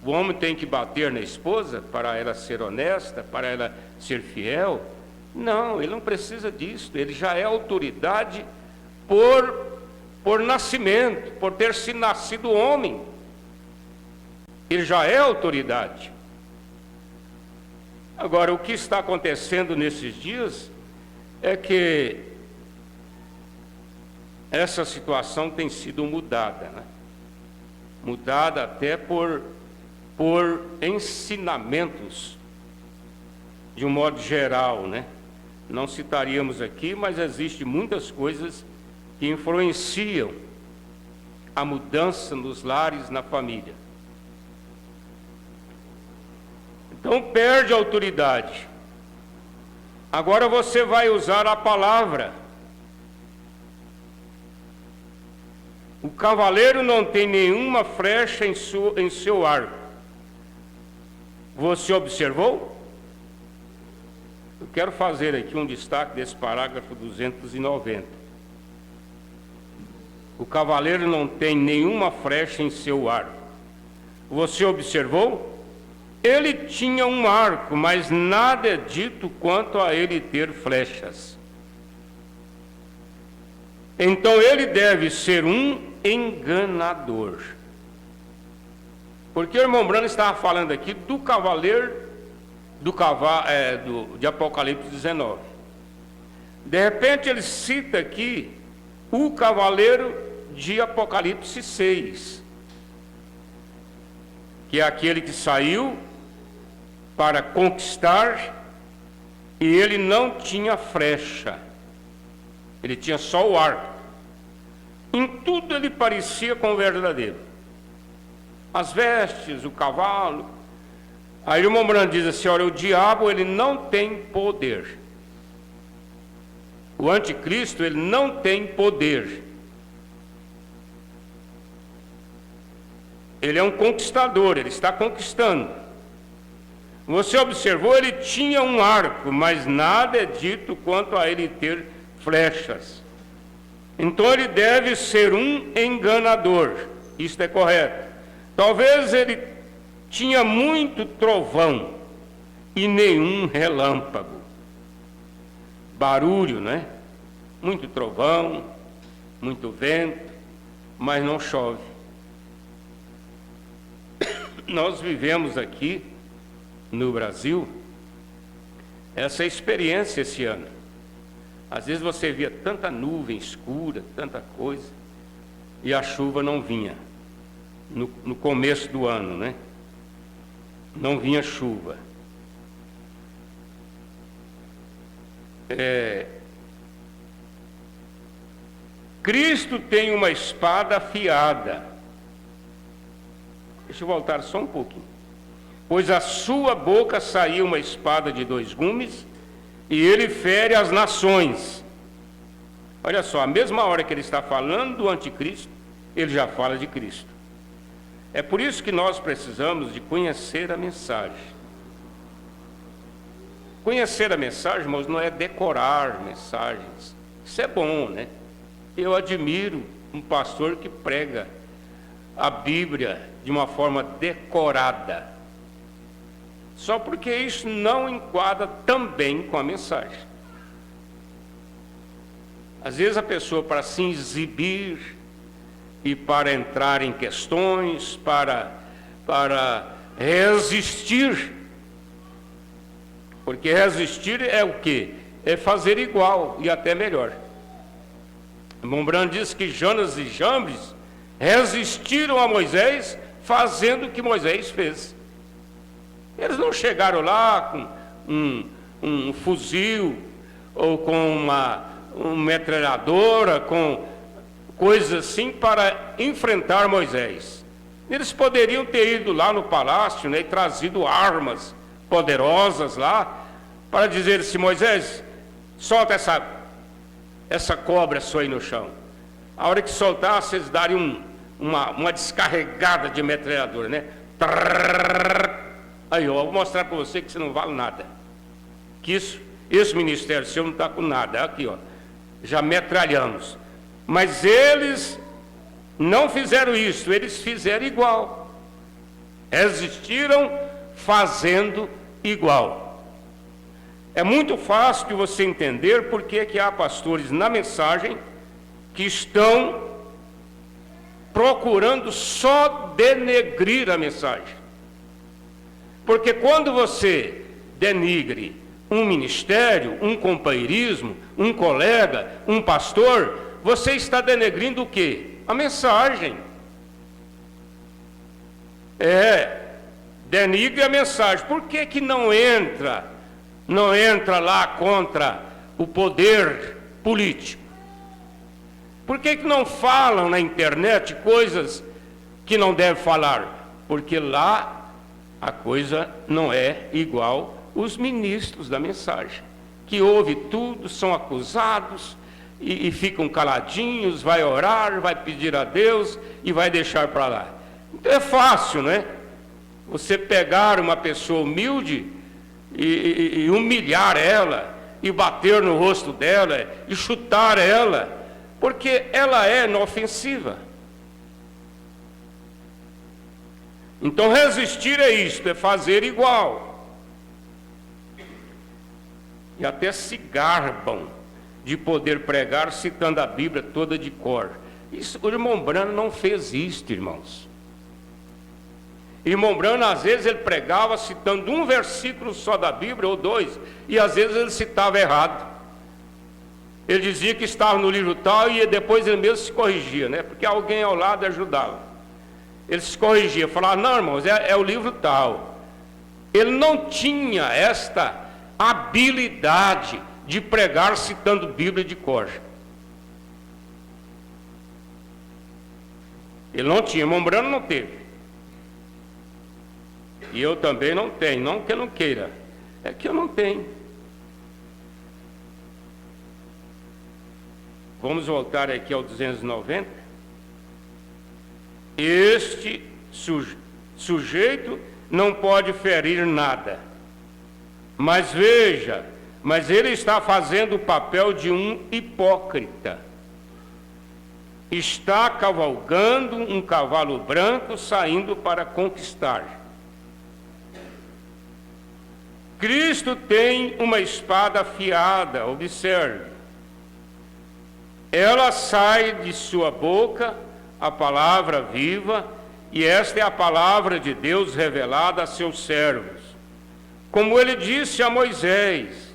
O homem tem que bater na esposa para ela ser honesta, para ela ser fiel? Não, ele não precisa disso. Ele já é autoridade por nascimento, por ter se nascido homem. Ele já é autoridade. Agora, o que está acontecendo nesses dias é que essa situação tem sido mudada, né? Mudada até por ensinamentos, de um modo geral, né? Não citaríamos aqui, mas existem muitas coisas que influenciam a mudança nos lares, na família. Então perde a autoridade. Agora você vai usar a palavra. O cavaleiro não tem nenhuma flecha em seu arco. Você observou? Eu quero fazer aqui um destaque desse parágrafo 290. O cavaleiro não tem nenhuma flecha em seu arco. Você observou? Ele tinha um arco, mas nada é dito quanto a ele ter flechas. Então ele deve ser um enganador. Porque o irmão Branham estava falando aqui do cavaleiro de Apocalipse 19. De repente ele cita aqui o cavaleiro de Apocalipse 6, que é aquele que saiu para conquistar, e ele não tinha flecha, ele tinha só o arco. Em tudo ele parecia com o verdadeiro. As vestes, o cavalo. Aí o irmão Branham diz assim: olha, o diabo ele não tem poder. O anticristo ele não tem poder. Ele é um conquistador, ele está conquistando. Você observou, ele tinha um arco, mas nada é dito quanto a ele ter flechas. Então ele deve ser um enganador. Isto é correto. Talvez ele tinha muito trovão e nenhum relâmpago. Barulho, né? Muito trovão, muito vento, mas não chove. Nós vivemos aqui no Brasil essa experiência esse ano. Às vezes você via tanta nuvem escura, tanta coisa, e a chuva não vinha. No começo do ano, né? Não vinha chuva. Cristo tem uma espada afiada. Deixa eu voltar só um pouquinho. Pois a sua boca saiu uma espada de 2 gumes, e ele fere as nações. Olha só, a mesma hora que ele está falando do anticristo, ele já fala de Cristo. É por isso que nós precisamos de conhecer a mensagem. Conhecer a mensagem, irmãos, não é decorar mensagens. Isso é bom, né? Eu admiro um pastor que prega a Bíblia de uma forma decorada. Só porque isso não enquadra também com a mensagem. Às vezes a pessoa, para se exibir e para entrar em questões, para resistir, porque resistir é o quê? É fazer igual e até melhor. O irmão Branham diz que Jonas e Jambres resistiram a Moisés fazendo o que Moisés fez. Eles não chegaram lá com um fuzil ou com uma metralhadora, com coisas assim para enfrentar Moisés. Eles poderiam ter ido lá no palácio, né, e trazido armas poderosas lá para dizer assim: Moisés, solta essa cobra sua aí no chão. A hora que soltasse, eles dariam uma descarregada de metralhadora, né? Aí, ó, vou mostrar para você que você não vale nada. Que esse ministério seu não está com nada. Aqui, ó, já metralhamos. Mas eles não fizeram isso, eles fizeram igual. Resistiram fazendo igual. É muito fácil de você entender por que há pastores na mensagem que estão procurando só denegrir a mensagem. Porque quando você denigre um ministério, um companheirismo, um colega, um pastor, você está denegrindo o quê? A mensagem. Denigre a mensagem. Por que não entra lá contra o poder político? Por que não falam na internet coisas que não devem falar? Porque lá a coisa não é igual os ministros da mensagem, que ouvem tudo, são acusados e ficam caladinhos, vai orar, vai pedir a Deus e vai deixar para lá. Então é fácil, né? Você pegar uma pessoa humilde e humilhar ela, e bater no rosto dela, e chutar ela, porque ela é inofensiva. Então resistir é isto, é fazer igual. E até se garbam de poder pregar citando a Bíblia toda de cor. Isso, o irmão Branham não fez isto, irmãos. Irmão Branham, às vezes, ele pregava citando um versículo só da Bíblia, ou 2, e às vezes ele citava errado. Ele dizia que estava no livro tal e depois ele mesmo se corrigia, né? Porque alguém ao lado ajudava. Ele se corrigia, falava, não, irmãos, é o livro tal. Ele não tinha esta habilidade de pregar citando Bíblia de cor. Ele não tinha, Mombrano não teve. E eu também não tenho, não que eu não queira, é que eu não tenho. Vamos voltar aqui ao 290. Este sujeito não pode ferir nada. Mas veja, mas ele está fazendo o papel de um hipócrita. Está cavalgando um cavalo branco saindo para conquistar. Cristo tem uma espada afiada, observe. Ela sai de sua boca, a palavra viva, e esta é a palavra de Deus revelada a seus servos. Como ele disse a Moisés,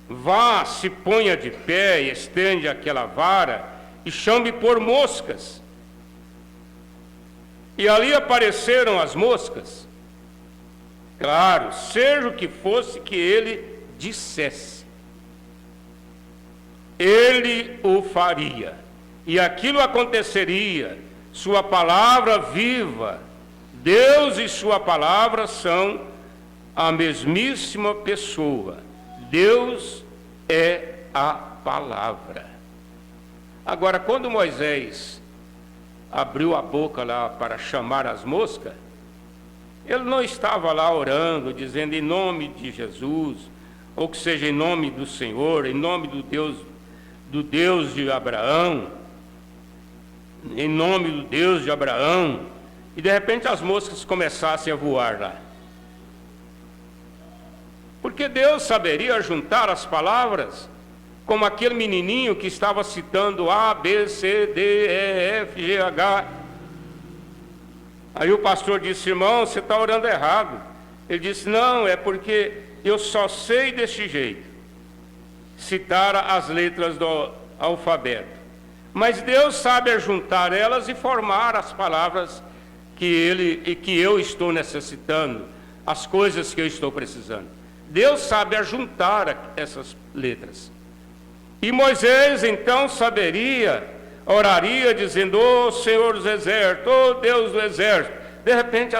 vá, se ponha de pé, e estende aquela vara, e chame por moscas. E ali apareceram as moscas. Claro, seja o que fosse que ele dissesse, ele o faria, e aquilo aconteceria. Sua palavra viva, Deus e sua palavra são a mesmíssima pessoa. Deus é a palavra. Agora, quando Moisés abriu a boca lá para chamar as moscas, ele não estava lá orando, dizendo em nome de Jesus, ou que seja em nome do Senhor, em nome do Deus de Abraão, em nome do Deus de Abraão, e de repente as moscas começassem a voar lá. Porque Deus saberia juntar as palavras, como aquele menininho que estava citando A, B, C, D, E, F, G, H. Aí o pastor disse, irmão, você está orando errado. Ele disse, não, é porque eu só sei desse jeito, citar as letras do alfabeto. Mas Deus sabe juntar elas e formar as palavras que eu estou necessitando, as coisas que eu estou precisando. Deus sabe juntar essas letras. E Moisés então oraria dizendo, ó Senhor dos exércitos, ó Deus do exército. De repente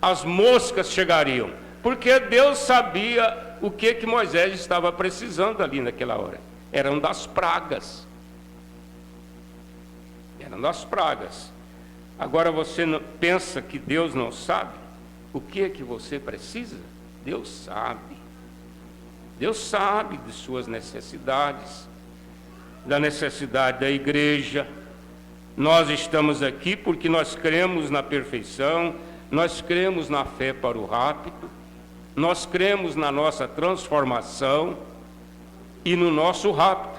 as moscas chegariam, porque Deus sabia o que Moisés estava precisando ali naquela hora. Eram das pragas. Eram das pragas. Agora você pensa que Deus não sabe o que você precisa? Deus sabe. Deus sabe de suas necessidades, da necessidade da igreja. Nós estamos aqui porque nós cremos na perfeição, nós cremos na fé para o rápido, nós cremos na nossa transformação e no nosso rápido.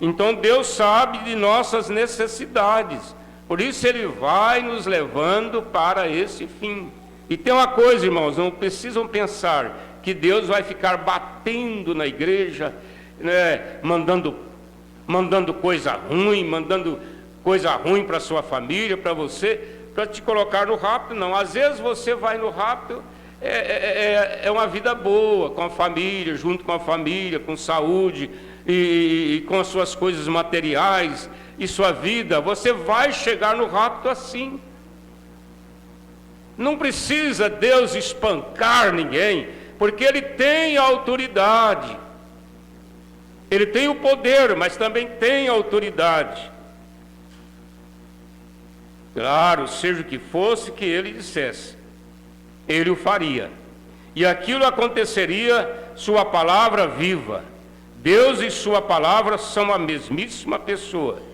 Então Deus sabe de nossas necessidades, por isso Ele vai nos levando para esse fim. E tem uma coisa, irmãos, não precisam pensar que Deus vai ficar batendo na igreja, né, mandando coisa ruim, para sua família, para você, para te colocar no rápido, não. Às vezes você vai no rápido, é uma vida boa, com a família, junto com a família, com saúde, e com as suas coisas materiais, e sua vida, você vai chegar no rápido assim. Não precisa Deus espancar ninguém, porque Ele tem a autoridade. Ele tem o poder, mas também tem a autoridade. Claro, seja o que fosse que Ele dissesse, Ele o faria. E aquilo aconteceria, sua palavra viva. Deus e sua palavra são a mesmíssima pessoa.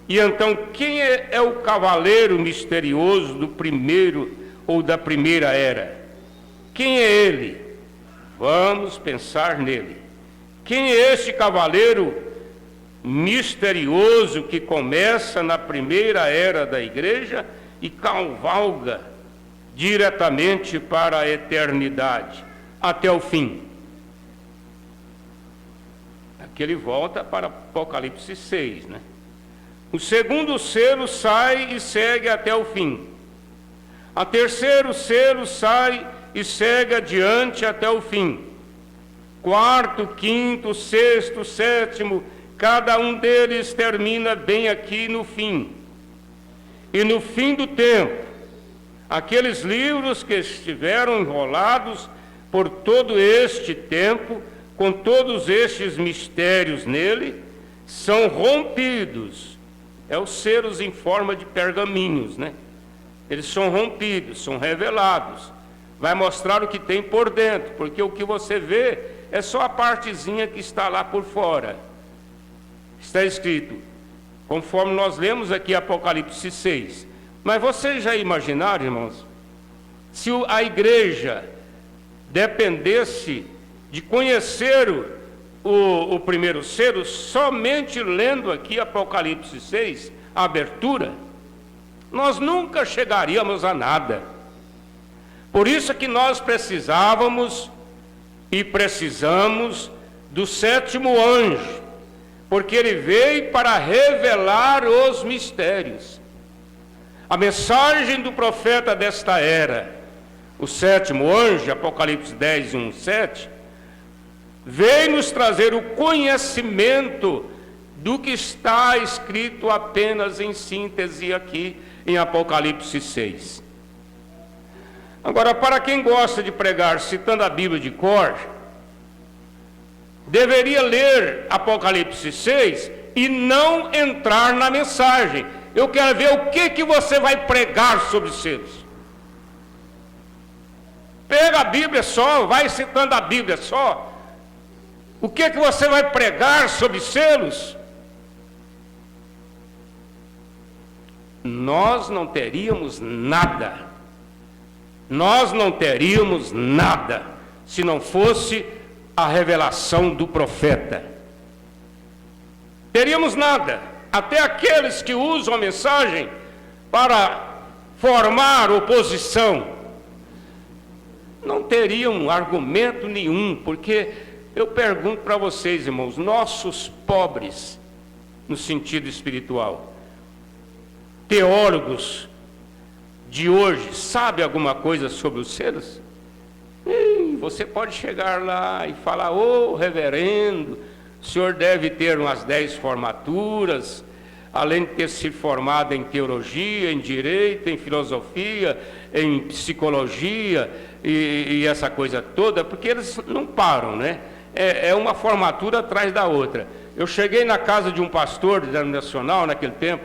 E então, quem é o cavaleiro misterioso do primeiro ou da primeira era? Quem é ele? Vamos pensar nele. Quem é esse cavaleiro misterioso que começa na primeira era da igreja e cavalga diretamente para a eternidade, até o fim? porque ele volta para Apocalipse 6, né? O segundo selo sai e segue até o fim. O terceiro selo sai e segue adiante até o fim. Quarto, quinto, sexto, sétimo, cada um deles termina bem aqui no fim. E no fim do tempo, aqueles livros que estiveram enrolados por todo este tempo, com todos estes mistérios nele, são rompidos. É os selos em forma de pergaminhos, né? Eles são rompidos, são revelados. Vai mostrar o que tem por dentro, porque o que você vê é só a partezinha que está lá por fora. Está escrito, conforme nós lemos aqui Apocalipse 6. Mas vocês já imaginaram, irmãos, se a igreja dependesse de conhecer o primeiro selo somente lendo aqui Apocalipse 6, a abertura, nós nunca chegaríamos a nada. Por isso que nós precisávamos e precisamos do sétimo anjo, porque ele veio para revelar os mistérios. A mensagem do profeta desta era, o sétimo anjo, Apocalipse 10, 1, 7, veio nos trazer o conhecimento do que está escrito apenas em síntese aqui em Apocalipse 6. Agora, para quem gosta de pregar citando a Bíblia de cor, deveria ler Apocalipse 6 e não entrar na mensagem. Eu quero ver o que você vai pregar sobre selos. Pega a Bíblia só, vai citando a Bíblia só. O que você vai pregar sobre selos? Nós não teríamos nada. Nós não teríamos nada se não fosse a revelação do profeta. Teríamos nada. Até aqueles que usam a mensagem para formar oposição não teriam argumento nenhum, porque eu pergunto para vocês, irmãos, nossos pobres, no sentido espiritual, teólogos de hoje, sabe alguma coisa sobre os selos? Você pode chegar lá e falar, ô reverendo, o senhor deve ter umas 10 formaturas, além de ter se formado em teologia, em direito, em filosofia, em psicologia e essa coisa toda, porque eles não param, né? É uma formatura atrás da outra. Eu cheguei na casa de um pastor denominacional naquele tempo,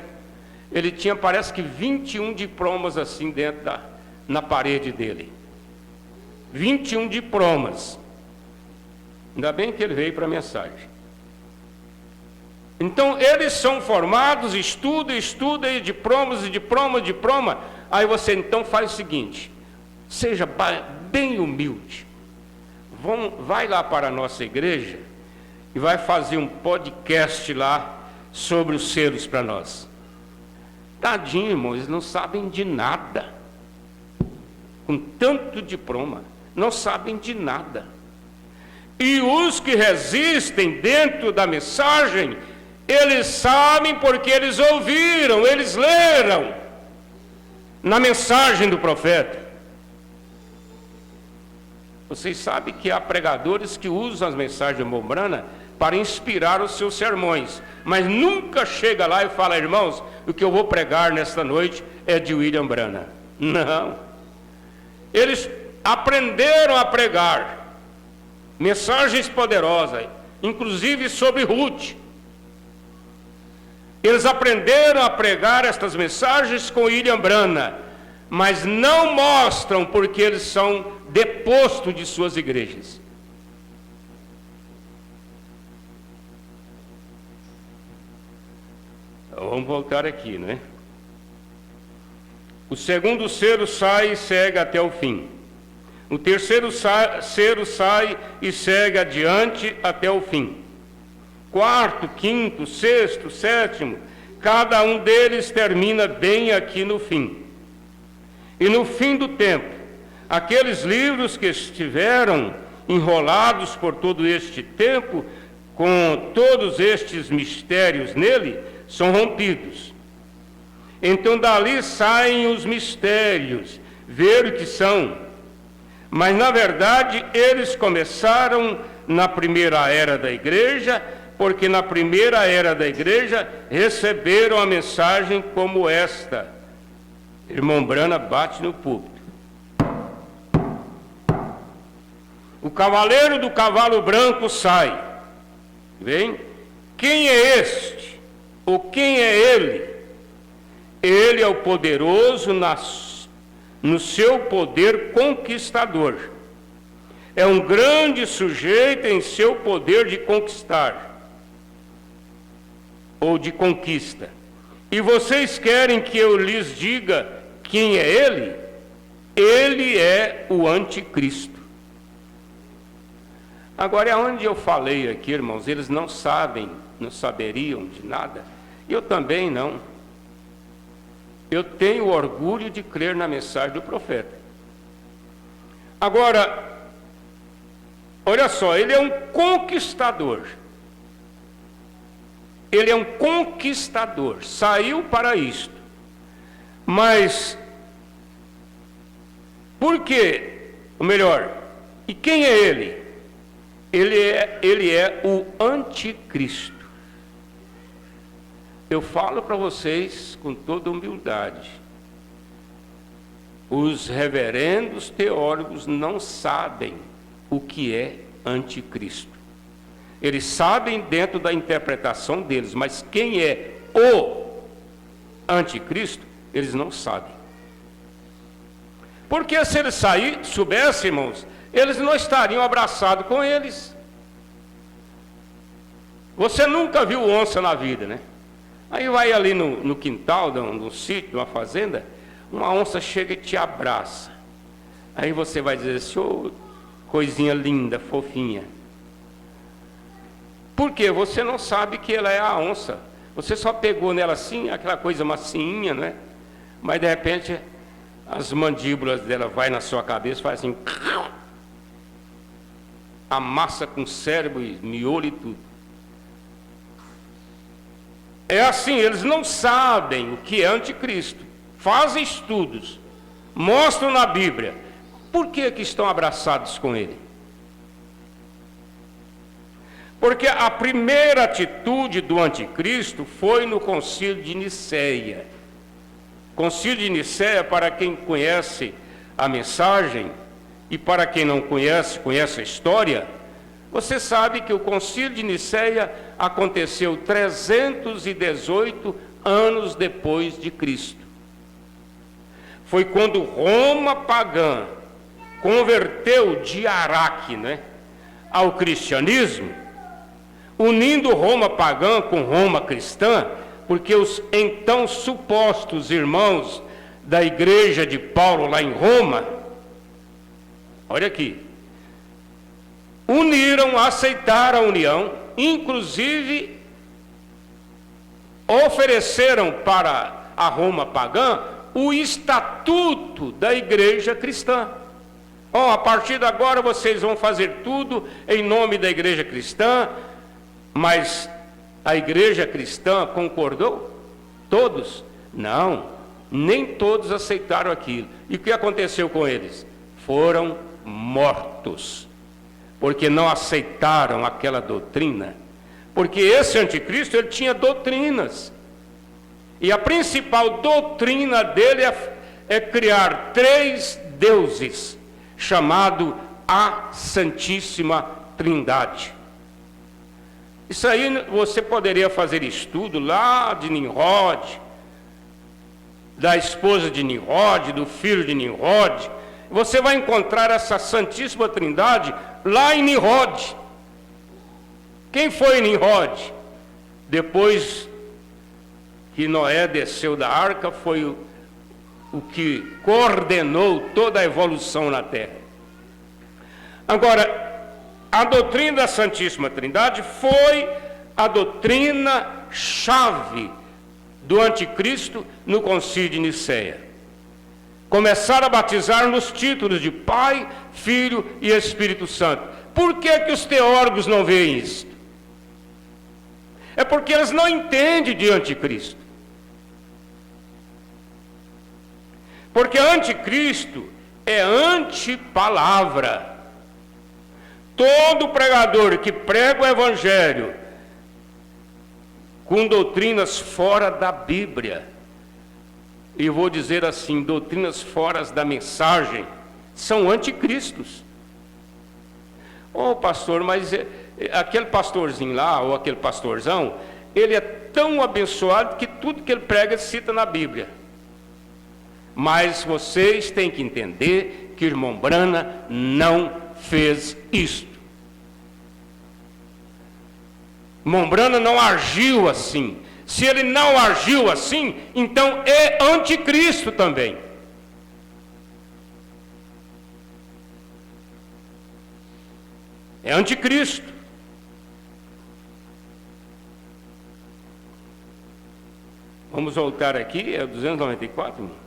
ele tinha, parece que 21 diplomas assim dentro na parede dele. 21 diplomas. Ainda bem que ele veio para a mensagem. Então, eles são formados, estuda, e diploma. Aí você então faz o seguinte, seja bem humilde. Vai lá para a nossa igreja e vai fazer um podcast lá sobre os selos para nós. Tadinho, irmãos, eles não sabem de nada. Com tanto diploma, não sabem de nada. E os que resistem dentro da mensagem, eles sabem porque eles ouviram, eles leram na mensagem do profeta. Vocês sabem que há pregadores que usam as mensagens de Mombrana para inspirar os seus sermões, mas nunca chega lá e fala, irmãos, o que eu vou pregar nesta noite é de William Branham. Não. Eles aprenderam a pregar mensagens poderosas, inclusive sobre Ruth. Eles aprenderam a pregar estas mensagens com William Branham, mas não mostram porque eles são depostos de suas igrejas. Vamos voltar aqui, né? O segundo selo sai e segue até o fim. O terceiro selo sai e segue adiante até o fim. Quarto, quinto, sexto, sétimo, cada um deles termina bem aqui no fim. E no fim do tempo, aqueles livros que estiveram enrolados por todo este tempo, com todos estes mistérios nele, são rompidos. Então dali saem os mistérios, ver o que são. Mas na verdade eles começaram na primeira era da igreja, porque na primeira era da igreja receberam a mensagem como esta. Irmão Brana bate no púlpito. O cavaleiro do cavalo branco sai. Vem? Quem é este? Ou quem é ele? Ele é o poderoso no seu poder conquistador. É um grande sujeito em seu poder de conquistar. Ou de conquista. E vocês querem que eu lhes diga quem é ele? Ele é o anticristo. Agora, é onde eu falei aqui, irmãos, eles não sabem, não saberiam de nada. Eu também não. Eu tenho orgulho de crer na mensagem do profeta. Agora, olha só, ele é um conquistador. Ele é um conquistador, saiu para isto. Mas, por quê? Ou melhor, e quem é ele? Ele é o anticristo. Eu falo para vocês com toda humildade. Os reverendos teólogos não sabem o que é anticristo. Eles sabem dentro da interpretação deles, mas quem é o anticristo, eles não sabem. Porque se eles soubessem, irmãos, eles não estariam abraçados com eles. Você nunca viu onça na vida, né? Aí vai ali no quintal, no sítio, numa fazenda, uma onça chega e te abraça. Aí você vai dizer assim, ô, coisinha linda, fofinha. Por quê? Você não sabe que ela é a onça. Você só pegou nela assim, aquela coisa macinha, né? Mas de repente, as mandíbulas dela vai na sua cabeça, faz assim, amassa com cérebro e miolo e tudo. É assim, eles não sabem o que é anticristo. Fazem estudos, mostram na Bíblia. Por que estão abraçados com ele? Porque a primeira atitude do anticristo foi no concílio de Niceia. Concílio de Niceia, para quem conhece a mensagem, e para quem não conhece, conhece a história, você sabe que o concílio de Niceia aconteceu 318 anos depois de Cristo. Foi quando Roma pagã converteu de Araque, né, ao cristianismo, unindo Roma pagã com Roma cristã, porque os então supostos irmãos da igreja de Paulo lá em Roma, olha aqui, uniram, aceitaram a união, inclusive ofereceram para a Roma pagã o estatuto da igreja cristã. A partir de agora vocês vão fazer tudo em nome da igreja cristã, mas a igreja cristã concordou? Todos? Não, nem todos aceitaram aquilo. E o que aconteceu com eles? Foram mortos, porque não aceitaram aquela doutrina. Porque esse anticristo, ele tinha doutrinas. E a principal doutrina dele é criar 3 deuses, chamado a Santíssima Trindade. Isso aí você poderia fazer estudo lá de Nimrod, da esposa de Nimrod, do filho de Nimrod. Você vai encontrar essa Santíssima Trindade lá em Nimrod. Quem foi Nimrod? Depois que Noé desceu da arca, foi o que coordenou toda a evolução na terra. Agora, a doutrina da Santíssima Trindade foi a doutrina chave do anticristo no concílio de Niceia. Começaram a batizar nos títulos de Pai, Filho e Espírito Santo. Por que os teólogos não veem isso? É porque eles não entendem de anticristo. Porque anticristo é antipalavra. Todo pregador que prega o evangelho com doutrinas fora da Bíblia, e vou dizer assim, doutrinas fora da mensagem, são anticristos. Ô pastor, mas aquele pastorzinho lá, ou aquele pastorzão, ele é tão abençoado que tudo que ele prega cita na Bíblia. Mas vocês têm que entender que o irmão Brana não fez isto. Irmão Brana não agiu assim. Se ele não agiu assim, então é anticristo também. É anticristo. Vamos voltar aqui, é o 294.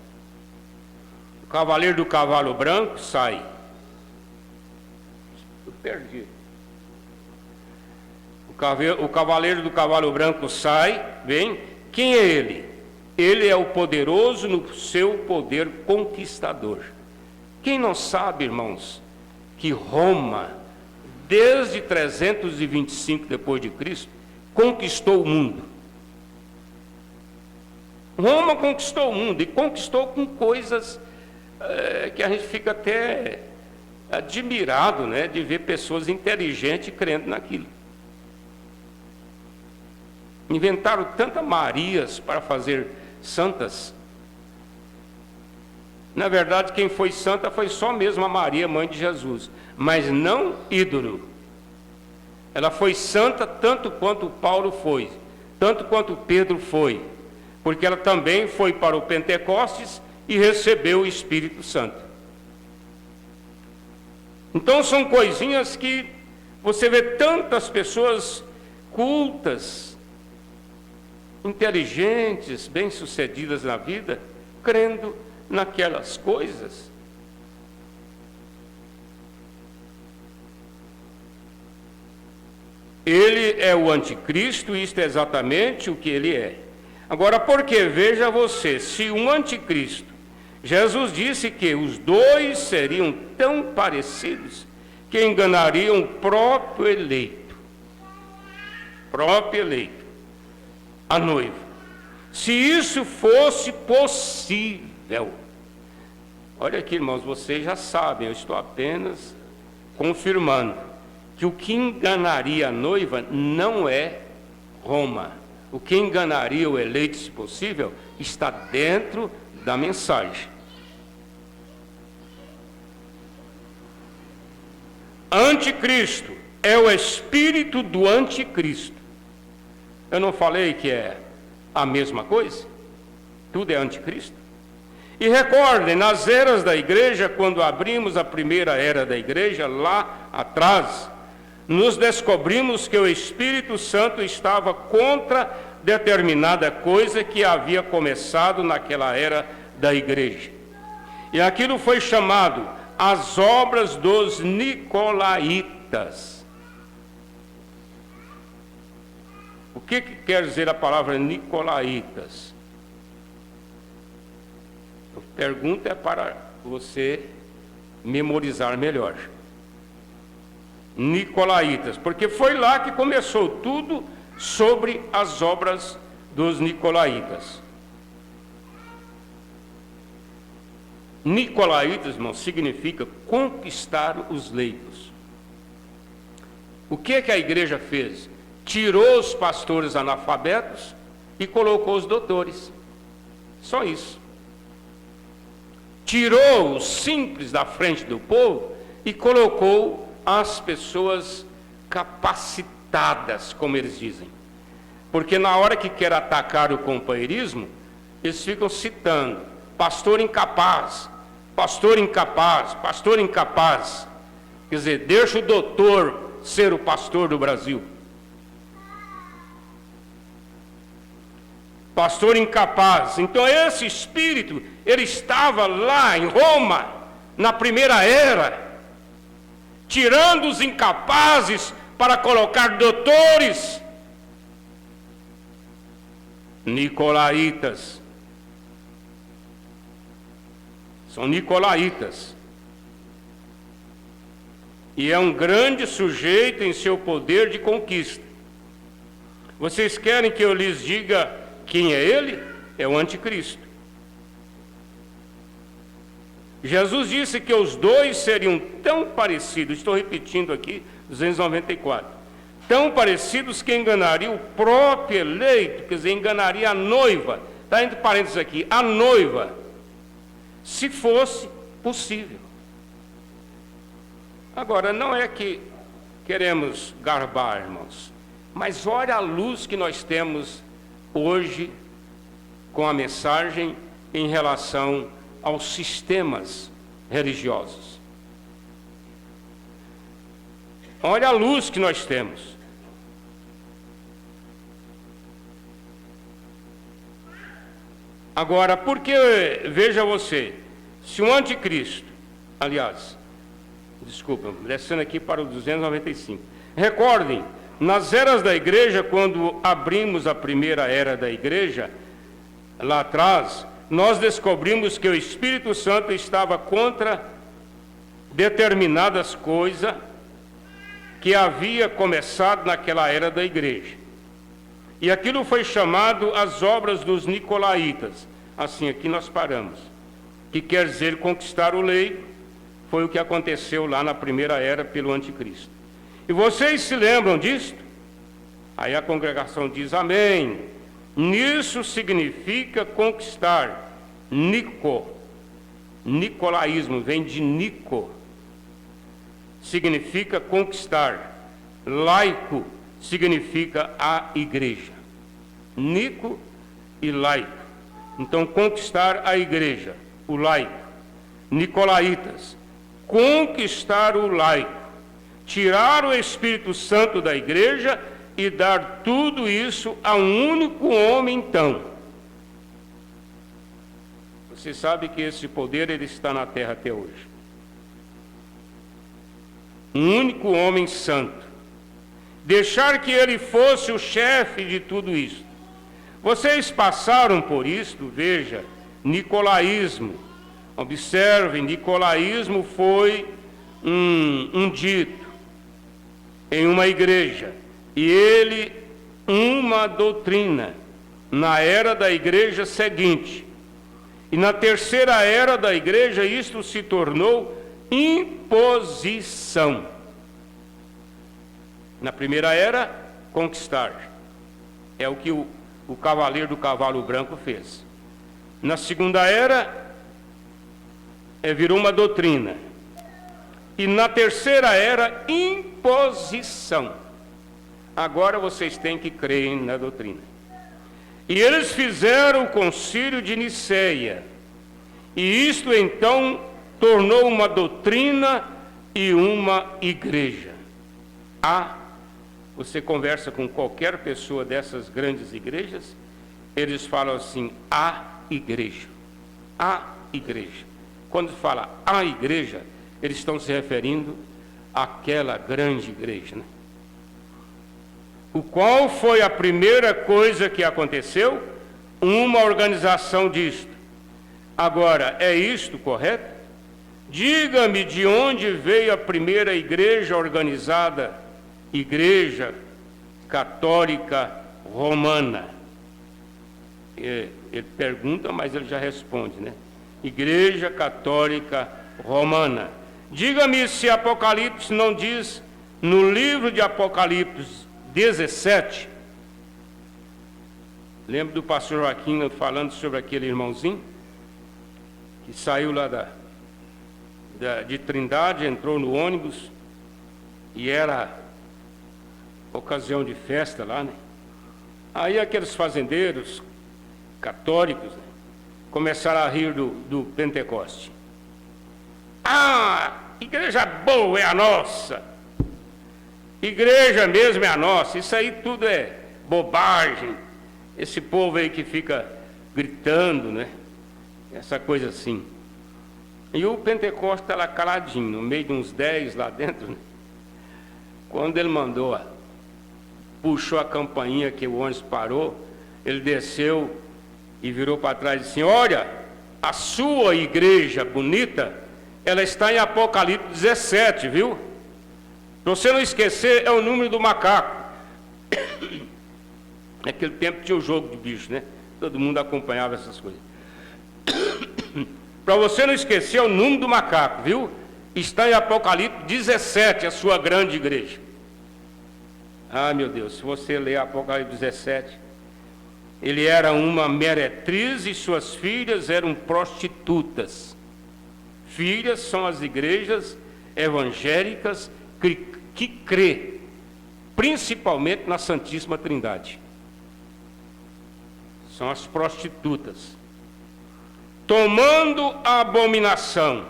O cavaleiro do cavalo branco sai. Eu perdi. O cavaleiro do cavalo branco sai, vem. Quem é ele? Ele é o poderoso no seu poder conquistador. Quem não sabe, irmãos, que Roma, desde 325 depois de Cristo, conquistou o mundo. Roma conquistou o mundo e conquistou com coisas que a gente fica até admirado, né, de ver pessoas inteligentes crendo naquilo. Inventaram tantas Marias para fazer santas. Na verdade, quem foi santa foi só mesmo a Maria, mãe de Jesus, mas não ídolo. Ela foi santa tanto quanto Paulo foi, tanto quanto Pedro foi, porque ela também foi para o Pentecostes e recebeu o Espírito Santo. Então são coisinhas que você vê tantas pessoas cultas, inteligentes, bem-sucedidas na vida, crendo naquelas coisas. Ele é o anticristo, isto é exatamente o que ele é. Agora, por que? Veja você, se um anticristo, Jesus disse que os dois seriam tão parecidos que enganariam o próprio eleito, a noiva. Se isso fosse possível, olha aqui, irmãos, vocês já sabem, eu estou apenas confirmando que o que enganaria a noiva não é Roma. O que enganaria o eleito, se possível, está dentro da mensagem. Anticristo é o espírito do anticristo. Eu não falei que é a mesma coisa? Tudo é anticristo. E recordem, nas eras da igreja, quando abrimos a primeira era da igreja, lá atrás, nos descobrimos que o Espírito Santo estava contra determinada coisa que havia começado naquela era da igreja. E aquilo foi chamado as obras dos nicolaítas. O que quer dizer a palavra nicolaítas? A pergunta é para você memorizar melhor. Nicolaítas, porque foi lá que começou tudo sobre as obras dos nicolaítas. Nicolaítas, irmão, significa conquistar os leigos. O que a igreja fez? Tirou os pastores analfabetos e colocou os doutores. Só isso. Tirou os simples da frente do povo e colocou as pessoas capacitadas, como eles dizem. Porque na hora que quer atacar o companheirismo, eles ficam citando pastor incapaz, pastor incapaz, pastor incapaz. Quer dizer, deixa o doutor ser o pastor do Brasil. Pastor incapaz. Então esse espírito, ele estava lá em Roma, na primeira era, tirando os incapazes para colocar doutores. Nicolaítas. São nicolaítas. E é um grande sujeito em seu poder de conquista. Vocês querem que eu lhes diga quem é ele? É o anticristo. Jesus disse que os dois seriam tão parecidos, estou repetindo aqui, 294, tão parecidos que enganaria o próprio eleito, quer dizer, enganaria a noiva, está entre parênteses aqui, a noiva, se fosse possível. Agora, não é que queremos garbar, irmãos, mas olha a luz que nós temos hoje com a mensagem em relação aos sistemas religiosos. Olha a luz que nós temos. Agora, porque, veja você, se o anticristo, aliás, desculpa, descendo aqui para o 295, recordem, nas eras da igreja, quando abrimos a primeira era da igreja, lá atrás, nós descobrimos que o Espírito Santo estava contra determinadas coisas que havia começado naquela era da igreja. E aquilo foi chamado as obras dos nicolaítas. Assim, aqui nós paramos. Que quer dizer conquistar o leigo, foi o que aconteceu lá na primeira era pelo anticristo. E vocês se lembram disto? Aí a congregação diz amém. Nisso significa conquistar. Nicolaísmo vem de Nico. Significa conquistar. Laico significa a igreja. Nico e laico. Então, conquistar a igreja, o laico. Nicolaítas. Conquistar o laico. Tirar o Espírito Santo da igreja e dar tudo isso a um único homem, então. Você sabe que esse poder ele está na terra até hoje. Um único homem santo. Deixar que ele fosse o chefe de tudo isso. Vocês passaram por isto, veja, nicolaísmo. Observem, nicolaísmo foi um dito em uma igreja. E ele, uma doutrina, na era da igreja seguinte. E na terceira era da igreja, isto se tornou imposição. Na primeira era, conquistar. É o que o cavaleiro do cavalo branco fez. Na segunda era, virou uma doutrina. E na terceira era, imposição. Agora vocês têm que crer na doutrina. E eles fizeram o concílio de Niceia. E isto então tornou uma doutrina e uma igreja. Você conversa com qualquer pessoa dessas grandes igrejas, eles falam assim, a igreja. A igreja. Quando fala a igreja, eles estão se referindo àquela grande igreja, né? O qual foi a primeira coisa que aconteceu? Uma organização disto. Agora, é isto correto? Diga-me de onde veio a primeira igreja organizada, Igreja Católica Romana. Ele pergunta, mas ele já responde, né? Igreja Católica Romana. Diga-me se Apocalipse não diz, no livro de Apocalipse 17, lembra do pastor Joaquim falando sobre aquele irmãozinho que saiu lá de Trindade, entrou no ônibus e era ocasião de festa lá, né? Aí aqueles fazendeiros católicos, né, começaram a rir do Pentecoste. Igreja boa é a nossa. Igreja mesmo é a nossa. Isso aí tudo é bobagem. Esse povo aí que fica gritando, né? Essa coisa assim. E o Pentecoste está lá caladinho, no meio de uns 10 lá dentro, né? Quando ele mandou, puxou a campainha que o ônibus parou, ele desceu e virou para trás e disse: olha, a sua igreja bonita, ela está em Apocalipse 17, viu? Para você não esquecer, é o número do macaco. Naquele tempo tinha o jogo de bicho, né? Todo mundo acompanhava essas coisas. Para você não esquecer, é o número do macaco, viu? Está em Apocalipse 17, a sua grande igreja. Ah, meu Deus, se você ler Apocalipse 17, ele era uma meretriz e suas filhas eram prostitutas. Filhas são as igrejas evangélicas que crê principalmente na Santíssima Trindade. São as prostitutas. Tomando a abominação,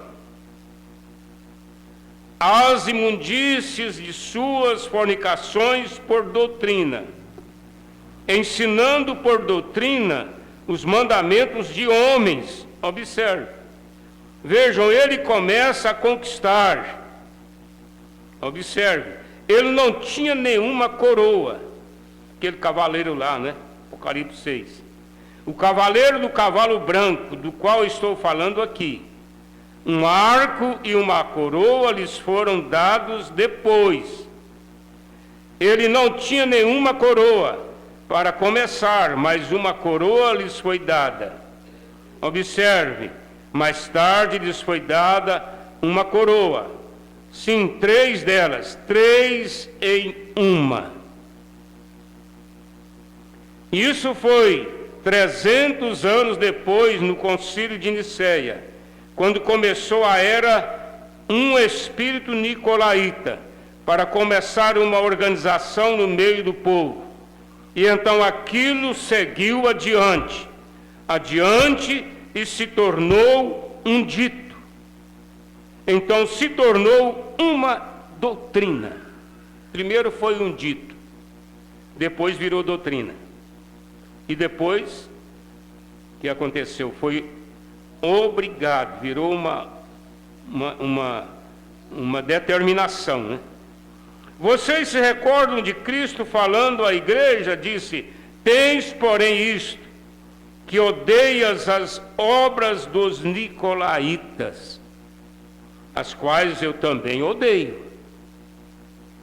as imundícies de suas fornicações por doutrina, ensinando por doutrina os mandamentos de homens. Observe. Vejam, ele começa a conquistar. Observe, ele não tinha nenhuma coroa. Aquele cavaleiro lá, né? Apocalipse 6. O cavaleiro do cavalo branco, do qual estou falando aqui. Um arco e uma coroa lhes foram dados depois. Ele não tinha nenhuma coroa para começar, mas uma coroa lhes foi dada. Observe, mais tarde lhes foi dada uma coroa. Sim, 3 delas, 3 em uma. Isso foi 300 anos depois, no Concílio de Nicéia, quando começou a era um espírito nicolaíta, para começar uma organização no meio do povo. E então aquilo seguiu adiante, e se tornou um dito. Então se tornou uma doutrina. Primeiro foi um dito, depois virou doutrina. E depois, o que aconteceu? Foi obrigado, virou uma determinação, né? Vocês se recordam de Cristo falando à igreja? Disse: tens, porém, isto, que odeias as obras dos nicolaítas, as quais eu também odeio.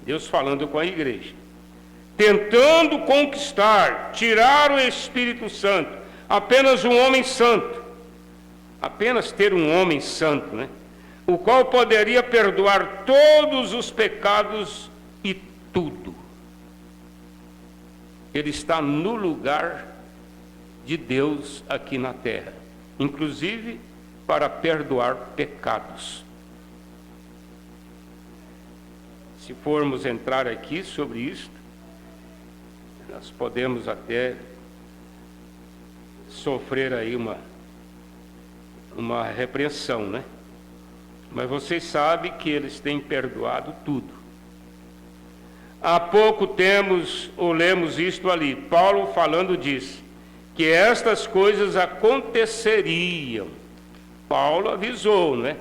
Deus falando com a igreja. Tentando conquistar, tirar o Espírito Santo, apenas um homem santo, apenas ter um homem santo, né? O qual poderia perdoar todos os pecados e tudo. Ele está no lugar de Deus aqui na terra, inclusive para perdoar pecados. Se formos entrar aqui sobre isto, nós podemos até sofrer aí uma repreensão, né? Mas vocês sabem que eles têm perdoado tudo. Há pouco lemos isto ali, Paulo falando disso, que estas coisas aconteceriam. Paulo avisou, né?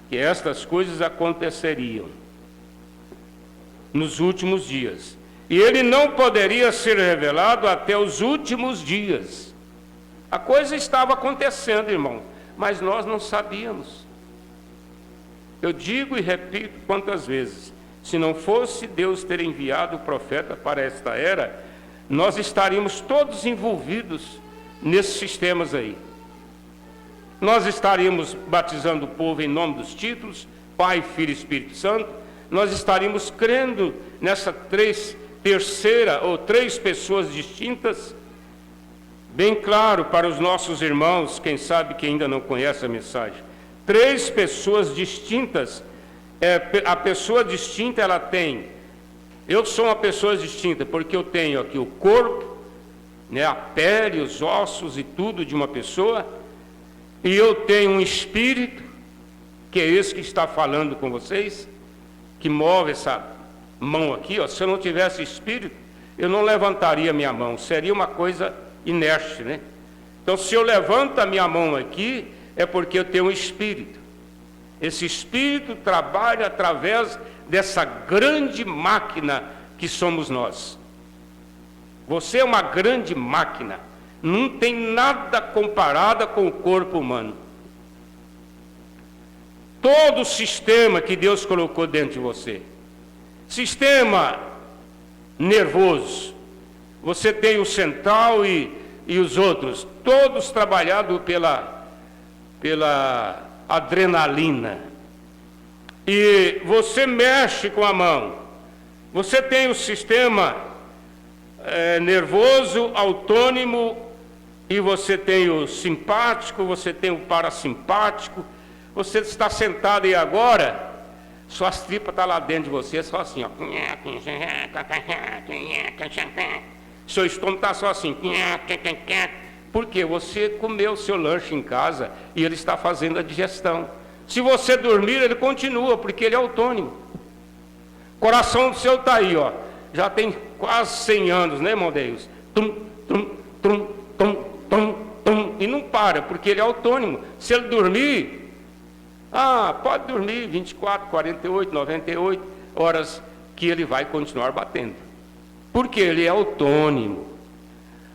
Que estas coisas aconteceriam nos últimos dias. E ele não poderia ser revelado até os últimos dias. A coisa estava acontecendo, irmão, mas nós não sabíamos. Eu digo e repito quantas vezes, se não fosse Deus ter enviado o profeta para esta era, nós estaríamos todos envolvidos nesses sistemas aí. Nós estaríamos batizando o povo em nome dos títulos, Pai, Filho e Espírito Santo. Nós estaríamos crendo nessa terceira ou três pessoas distintas. Bem claro para os nossos irmãos, quem sabe que ainda não conhece a mensagem. 3 pessoas distintas. A pessoa distinta, ela tem. Eu sou uma pessoa distinta porque eu tenho aqui o corpo, né, a pele, os ossos e tudo de uma pessoa, e eu tenho um espírito, que é esse que está falando com vocês, que move essa mão aqui, ó. Se eu não tivesse espírito, eu não levantaria minha mão, seria uma coisa inerte, né? Então, se eu levanto a minha mão aqui, é porque eu tenho um espírito. Esse espírito trabalha através dessa grande máquina que somos nós. Você é uma grande máquina. Não tem nada comparada com o corpo humano. Todo o sistema que Deus colocou dentro de você. Sistema nervoso. Você tem o central e os outros. Todos trabalhados pela adrenalina. E você mexe com a mão. Você tem o sistema nervoso, autônomo, e você tem o simpático, você tem o parasimpático. Você está sentado aí agora, suas tripas estão lá dentro de você, só assim, ó. Seu estômago está só assim. Porque você comeu o seu lanche em casa e ele está fazendo a digestão. Se você dormir, ele continua, porque ele é autônomo. O coração do seu está aí, ó. Já tem quase 100 anos, né, irmão Deus? E não para, porque ele é autônomo. Se ele dormir, pode dormir 24, 48, 98 horas que ele vai continuar batendo. Porque ele é autônomo.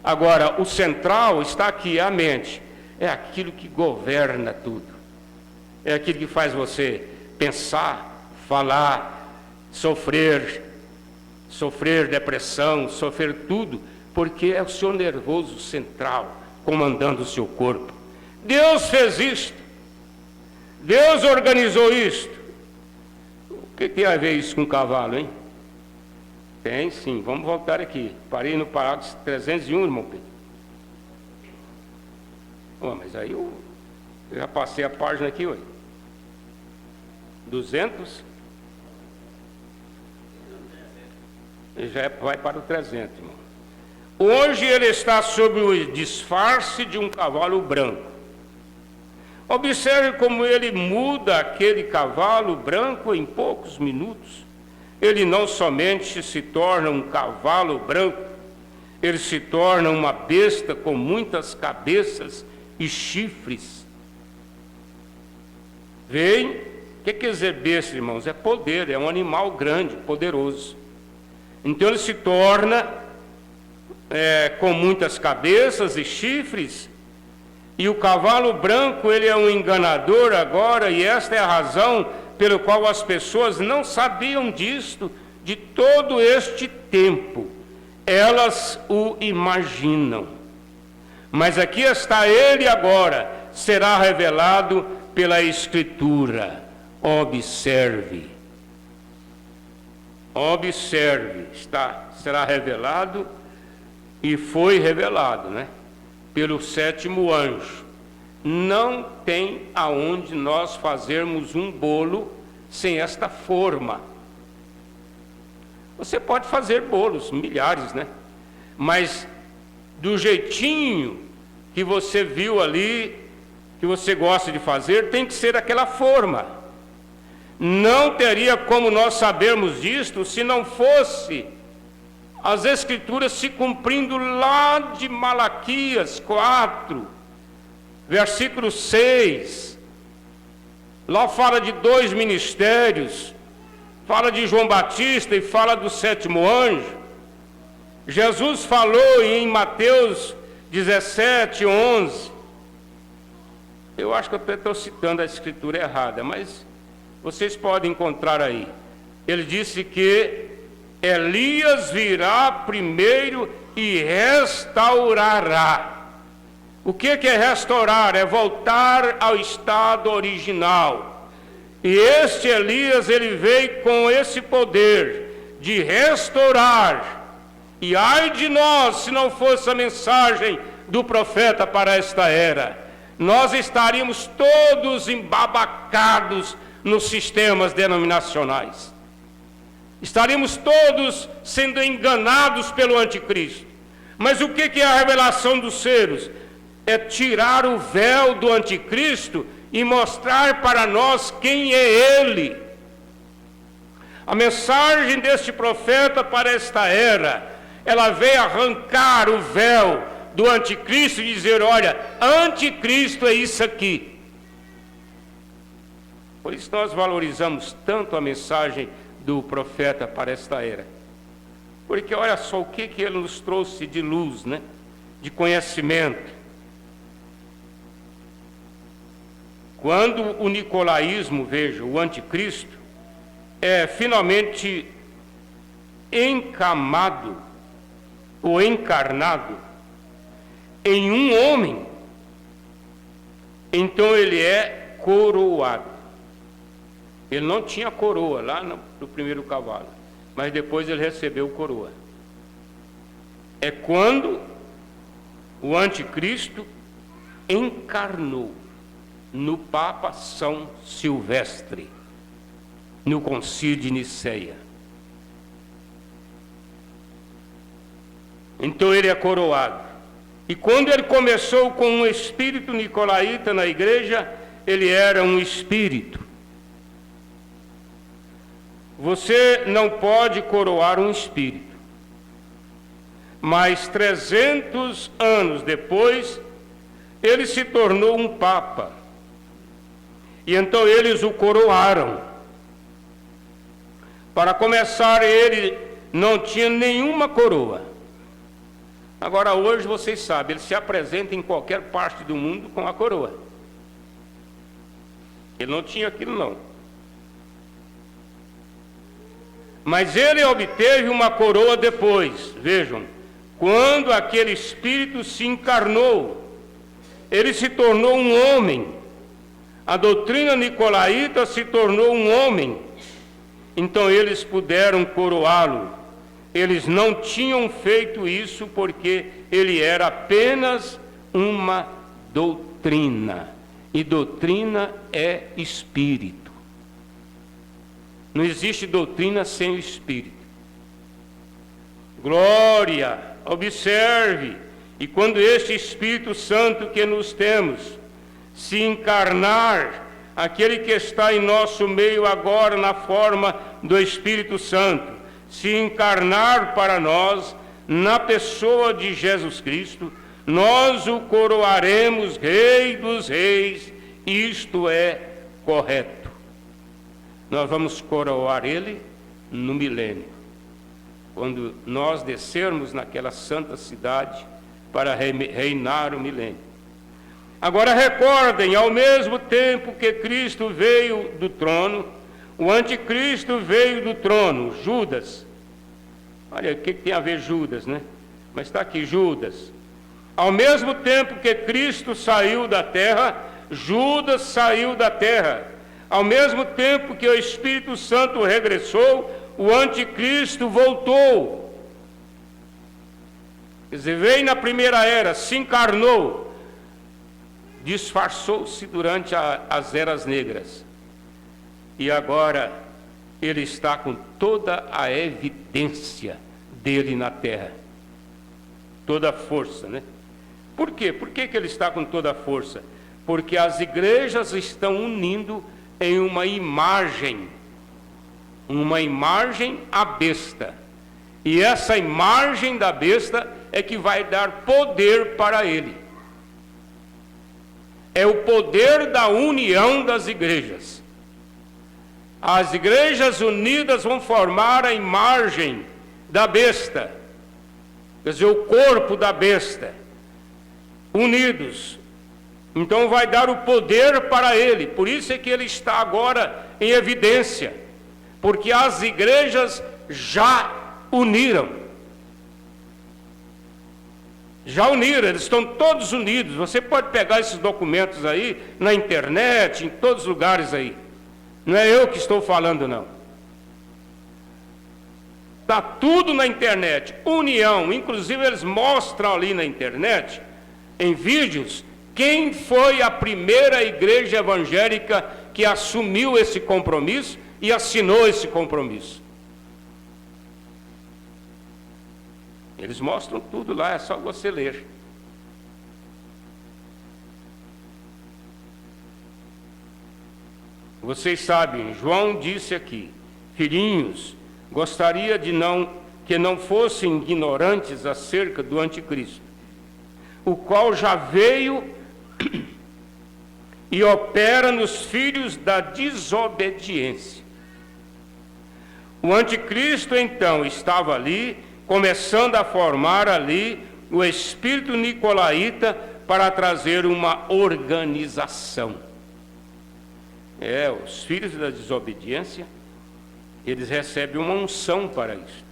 Agora, o central está aqui, a mente. É aquilo que governa tudo. É aquilo que faz você pensar, falar, sofrer depressão, sofrer tudo, porque é o seu nervoso central comandando o seu corpo. Deus fez isto. Deus organizou isto. O que tem a ver isso com cavalo, hein? Tem sim, vamos voltar aqui. Parei no parágrafo 301, irmão Pedro. Mas aí eu já passei a página aqui, ué. 200? E já vai para o 300, irmão. Hoje ele está sob o disfarce de um cavalo branco. Observe como ele muda aquele cavalo branco em poucos minutos. Ele não somente se torna um cavalo branco, ele se torna uma besta com muitas cabeças e chifres. Veem? O que quer dizer besta, irmãos? É poder, é um animal grande, poderoso. Então ele se torna com muitas cabeças e chifres, e o cavalo branco, ele é um enganador agora, e esta é a razão pelo qual as pessoas não sabiam disto de todo este tempo. Elas o imaginam. Mas aqui está ele agora, será revelado pela Escritura. Observe. Observe, será revelado e foi revelado, né? Pelo 7º anjo. Não tem aonde nós fazermos um bolo sem esta forma. Você pode fazer bolos, milhares, né? Mas do jeitinho que você viu ali, que você gosta de fazer, tem que ser aquela forma. Não teria como nós sabermos disto se não fosse as Escrituras se cumprindo lá de Malaquias 4, versículo 6. Lá fala de 2 ministérios, fala de João Batista e fala do 7º anjo. Jesus falou em Mateus 17, 11. Eu acho que eu estou citando a Escritura errada, mas vocês podem encontrar aí. Ele disse que Elias virá primeiro e restaurará. O que é restaurar? É voltar ao estado original. E este Elias, ele veio com esse poder de restaurar. E ai de nós, se não fosse a mensagem do profeta para esta era, nós estaríamos todos embabacados nos sistemas denominacionais. Estaríamos todos sendo enganados pelo anticristo. Mas o que é a revelação dos seres? É tirar o véu do anticristo e mostrar para nós quem é ele. A mensagem deste profeta para esta era, ela veio arrancar o véu do anticristo e dizer: olha, anticristo é isso aqui. Por isso nós valorizamos tanto a mensagem do profeta para esta era. Porque olha só o que ele nos trouxe de luz, né? De conhecimento. Quando o nicolaísmo, veja, o anticristo, é finalmente encamado ou encarnado em um homem, então ele é coroado. Ele não tinha coroa lá no primeiro cavalo, mas depois ele recebeu coroa. É quando o anticristo encarnou no Papa São Silvestre, no Concílio de Niceia. Então ele é coroado. E quando ele começou com um espírito nicolaíta na igreja, ele era um espírito. Você não pode coroar um espírito. Mas 300 anos depois, ele se tornou um papa. E então eles o coroaram. Para começar, ele não tinha nenhuma coroa. Agora, hoje, vocês sabem, ele se apresenta em qualquer parte do mundo com a coroa. Ele não tinha aquilo, não. Mas ele obteve uma coroa depois. Vejam, quando aquele espírito se encarnou, ele se tornou um homem. A doutrina nicolaíta se tornou um homem. Então eles puderam coroá-lo. Eles não tinham feito isso porque ele era apenas uma doutrina. E doutrina é espírito. Não existe doutrina sem o espírito. Glória, observe. E quando este Espírito Santo que nos temos se encarnar, aquele que está em nosso meio agora na forma do Espírito Santo, se encarnar para nós na pessoa de Jesus Cristo, nós o coroaremos Rei dos Reis. Isto é correto. Nós vamos coroar ele no milênio, quando nós descermos naquela santa cidade para reinar o milênio. Agora recordem, ao mesmo tempo que Cristo veio do trono, o anticristo veio do trono, Judas. Olha, o que tem a ver Judas, né? Mas está aqui, Judas. Ao mesmo tempo que Cristo saiu da terra, Judas saiu da terra. Ao mesmo tempo que o Espírito Santo regressou, o anticristo voltou. Quer dizer, veio na primeira era, se encarnou, disfarçou-se durante as eras negras. E agora ele está com toda a evidência dele na terra. Toda a força, né? Por quê? Por que ele está com toda a força? Porque as igrejas estão unindo em uma imagem à besta. E essa imagem da besta é que vai dar poder para ele. É o poder da união das igrejas. As igrejas unidas vão formar a imagem da besta, quer dizer, o corpo da besta, unidos. Então vai dar o poder para ele. Por isso é que ele está agora em evidência, porque as igrejas já uniram. Eles estão todos unidos. Você pode pegar esses documentos aí na internet, em todos os lugares aí. Não é eu que estou falando, não. Está tudo na internet. União. Inclusive eles mostram ali na internet, em vídeos, quem foi a primeira igreja evangélica que assumiu esse compromisso e assinou esse compromisso. Eles mostram tudo lá, é só você ler. Vocês sabem, João disse aqui, filhinhos, gostaria que não fossem ignorantes acerca do anticristo, o qual já veio e opera nos filhos da desobediência. O anticristo então estava ali começando a formar ali o espírito nicolaíta para trazer uma organização. Os filhos da desobediência, eles recebem uma unção para isso.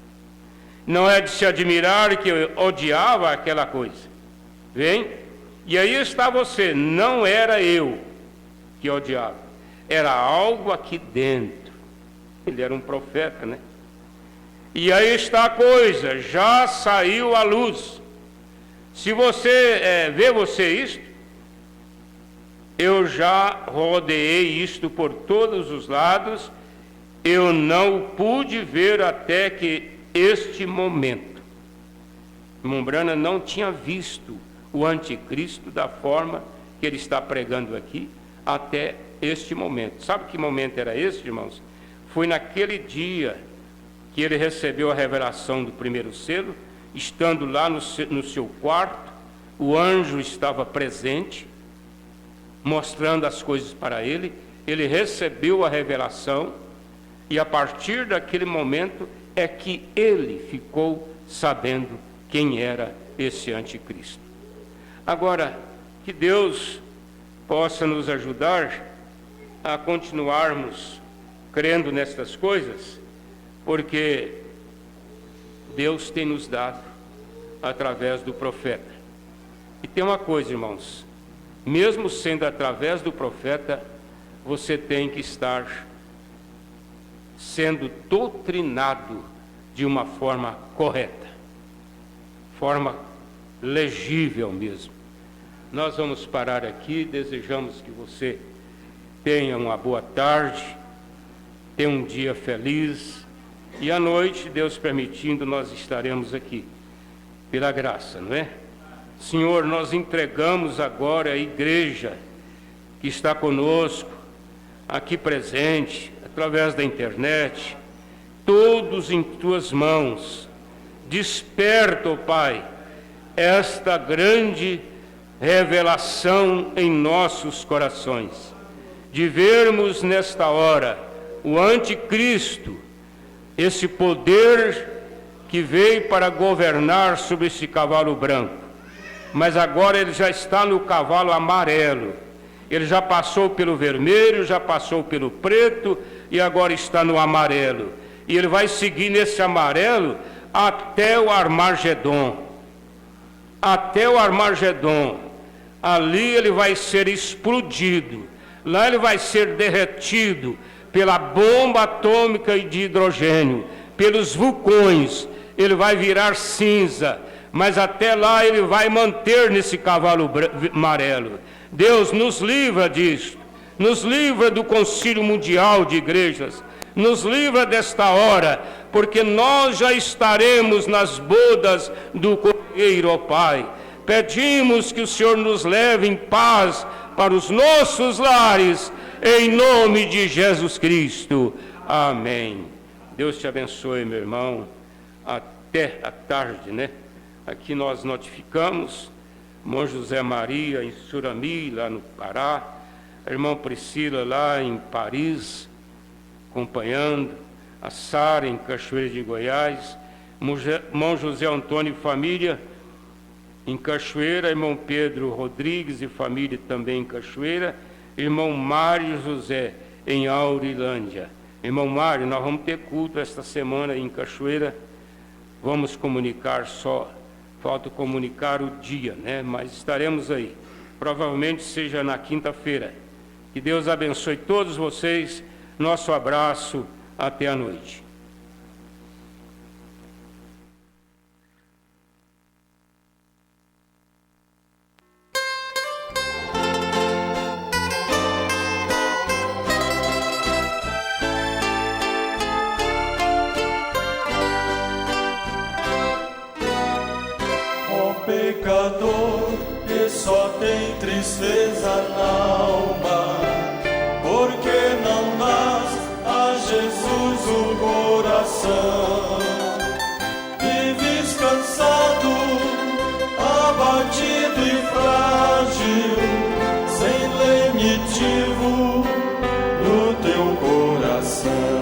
Não é de se admirar que eu odiava aquela coisa. Vem? E aí está você, não era eu que odiava, era algo aqui dentro. Ele era um profeta, né? E aí está a coisa, já saiu à luz. Se você vê isto, eu já rodeei isto por todos os lados, eu não pude ver até que este momento. Irmão Branham não tinha visto o anticristo da forma que ele está pregando aqui até este momento. Sabe que momento era esse, irmãos? Foi naquele dia que ele recebeu a revelação do primeiro selo, estando lá no seu quarto, o anjo estava presente, mostrando as coisas para ele, ele recebeu a revelação, e a partir daquele momento é que ele ficou sabendo quem era esse anticristo. Agora, que Deus possa nos ajudar a continuarmos crendo nestas coisas, porque Deus tem nos dado através do profeta. E tem uma coisa, irmãos, mesmo sendo através do profeta, você tem que estar sendo doutrinado de uma forma correta, forma legível mesmo. Nós vamos parar aqui, desejamos que você tenha uma boa tarde, tenha um dia feliz, e à noite, Deus permitindo, nós estaremos aqui, pela graça, não é? Senhor, nós entregamos agora a igreja que está conosco, aqui presente, através da internet, todos em tuas mãos. Desperta, ó Pai, esta grande revelação em nossos corações, de vermos nesta hora o anticristo, esse poder que veio para governar sobre esse cavalo branco, mas agora ele já está no cavalo amarelo, ele já passou pelo vermelho, já passou pelo preto e agora está no amarelo, e ele vai seguir nesse amarelo até o Armagedon. Até o Armagedon, ali ele vai ser explodido, lá ele vai ser derretido pela bomba atômica de hidrogênio, pelos vulcões, ele vai virar cinza, mas até lá ele vai manter nesse cavalo amarelo. Deus nos livra disso, nos livra do Concílio Mundial de Igrejas, nos livra desta hora, porque nós já estaremos nas bodas do Cordeiro, ó Pai. Pedimos que o Senhor nos leve em paz para os nossos lares, em nome de Jesus Cristo. Amém. Deus te abençoe, meu irmão. Até a tarde, né? Aqui nós notificamos, irmão José Maria em Surami, lá no Pará, a irmã Priscila lá em Paris, acompanhando, a Sara em Cachoeira de Goiás, irmão José Antônio e família em Cachoeira, irmão Pedro Rodrigues e família também em Cachoeira, irmão Mário José em Aurilândia. Irmão Mário, nós vamos ter culto esta semana em Cachoeira, vamos comunicar só, falta comunicar o dia, né? Mas estaremos aí, provavelmente seja na quinta-feira. Que Deus abençoe todos vocês, nosso abraço, até a noite. Pecador que só tem tristeza na alma, porque não dás a Jesus o coração. Vives cansado, abatido e frágil, sem lenitivo no teu coração.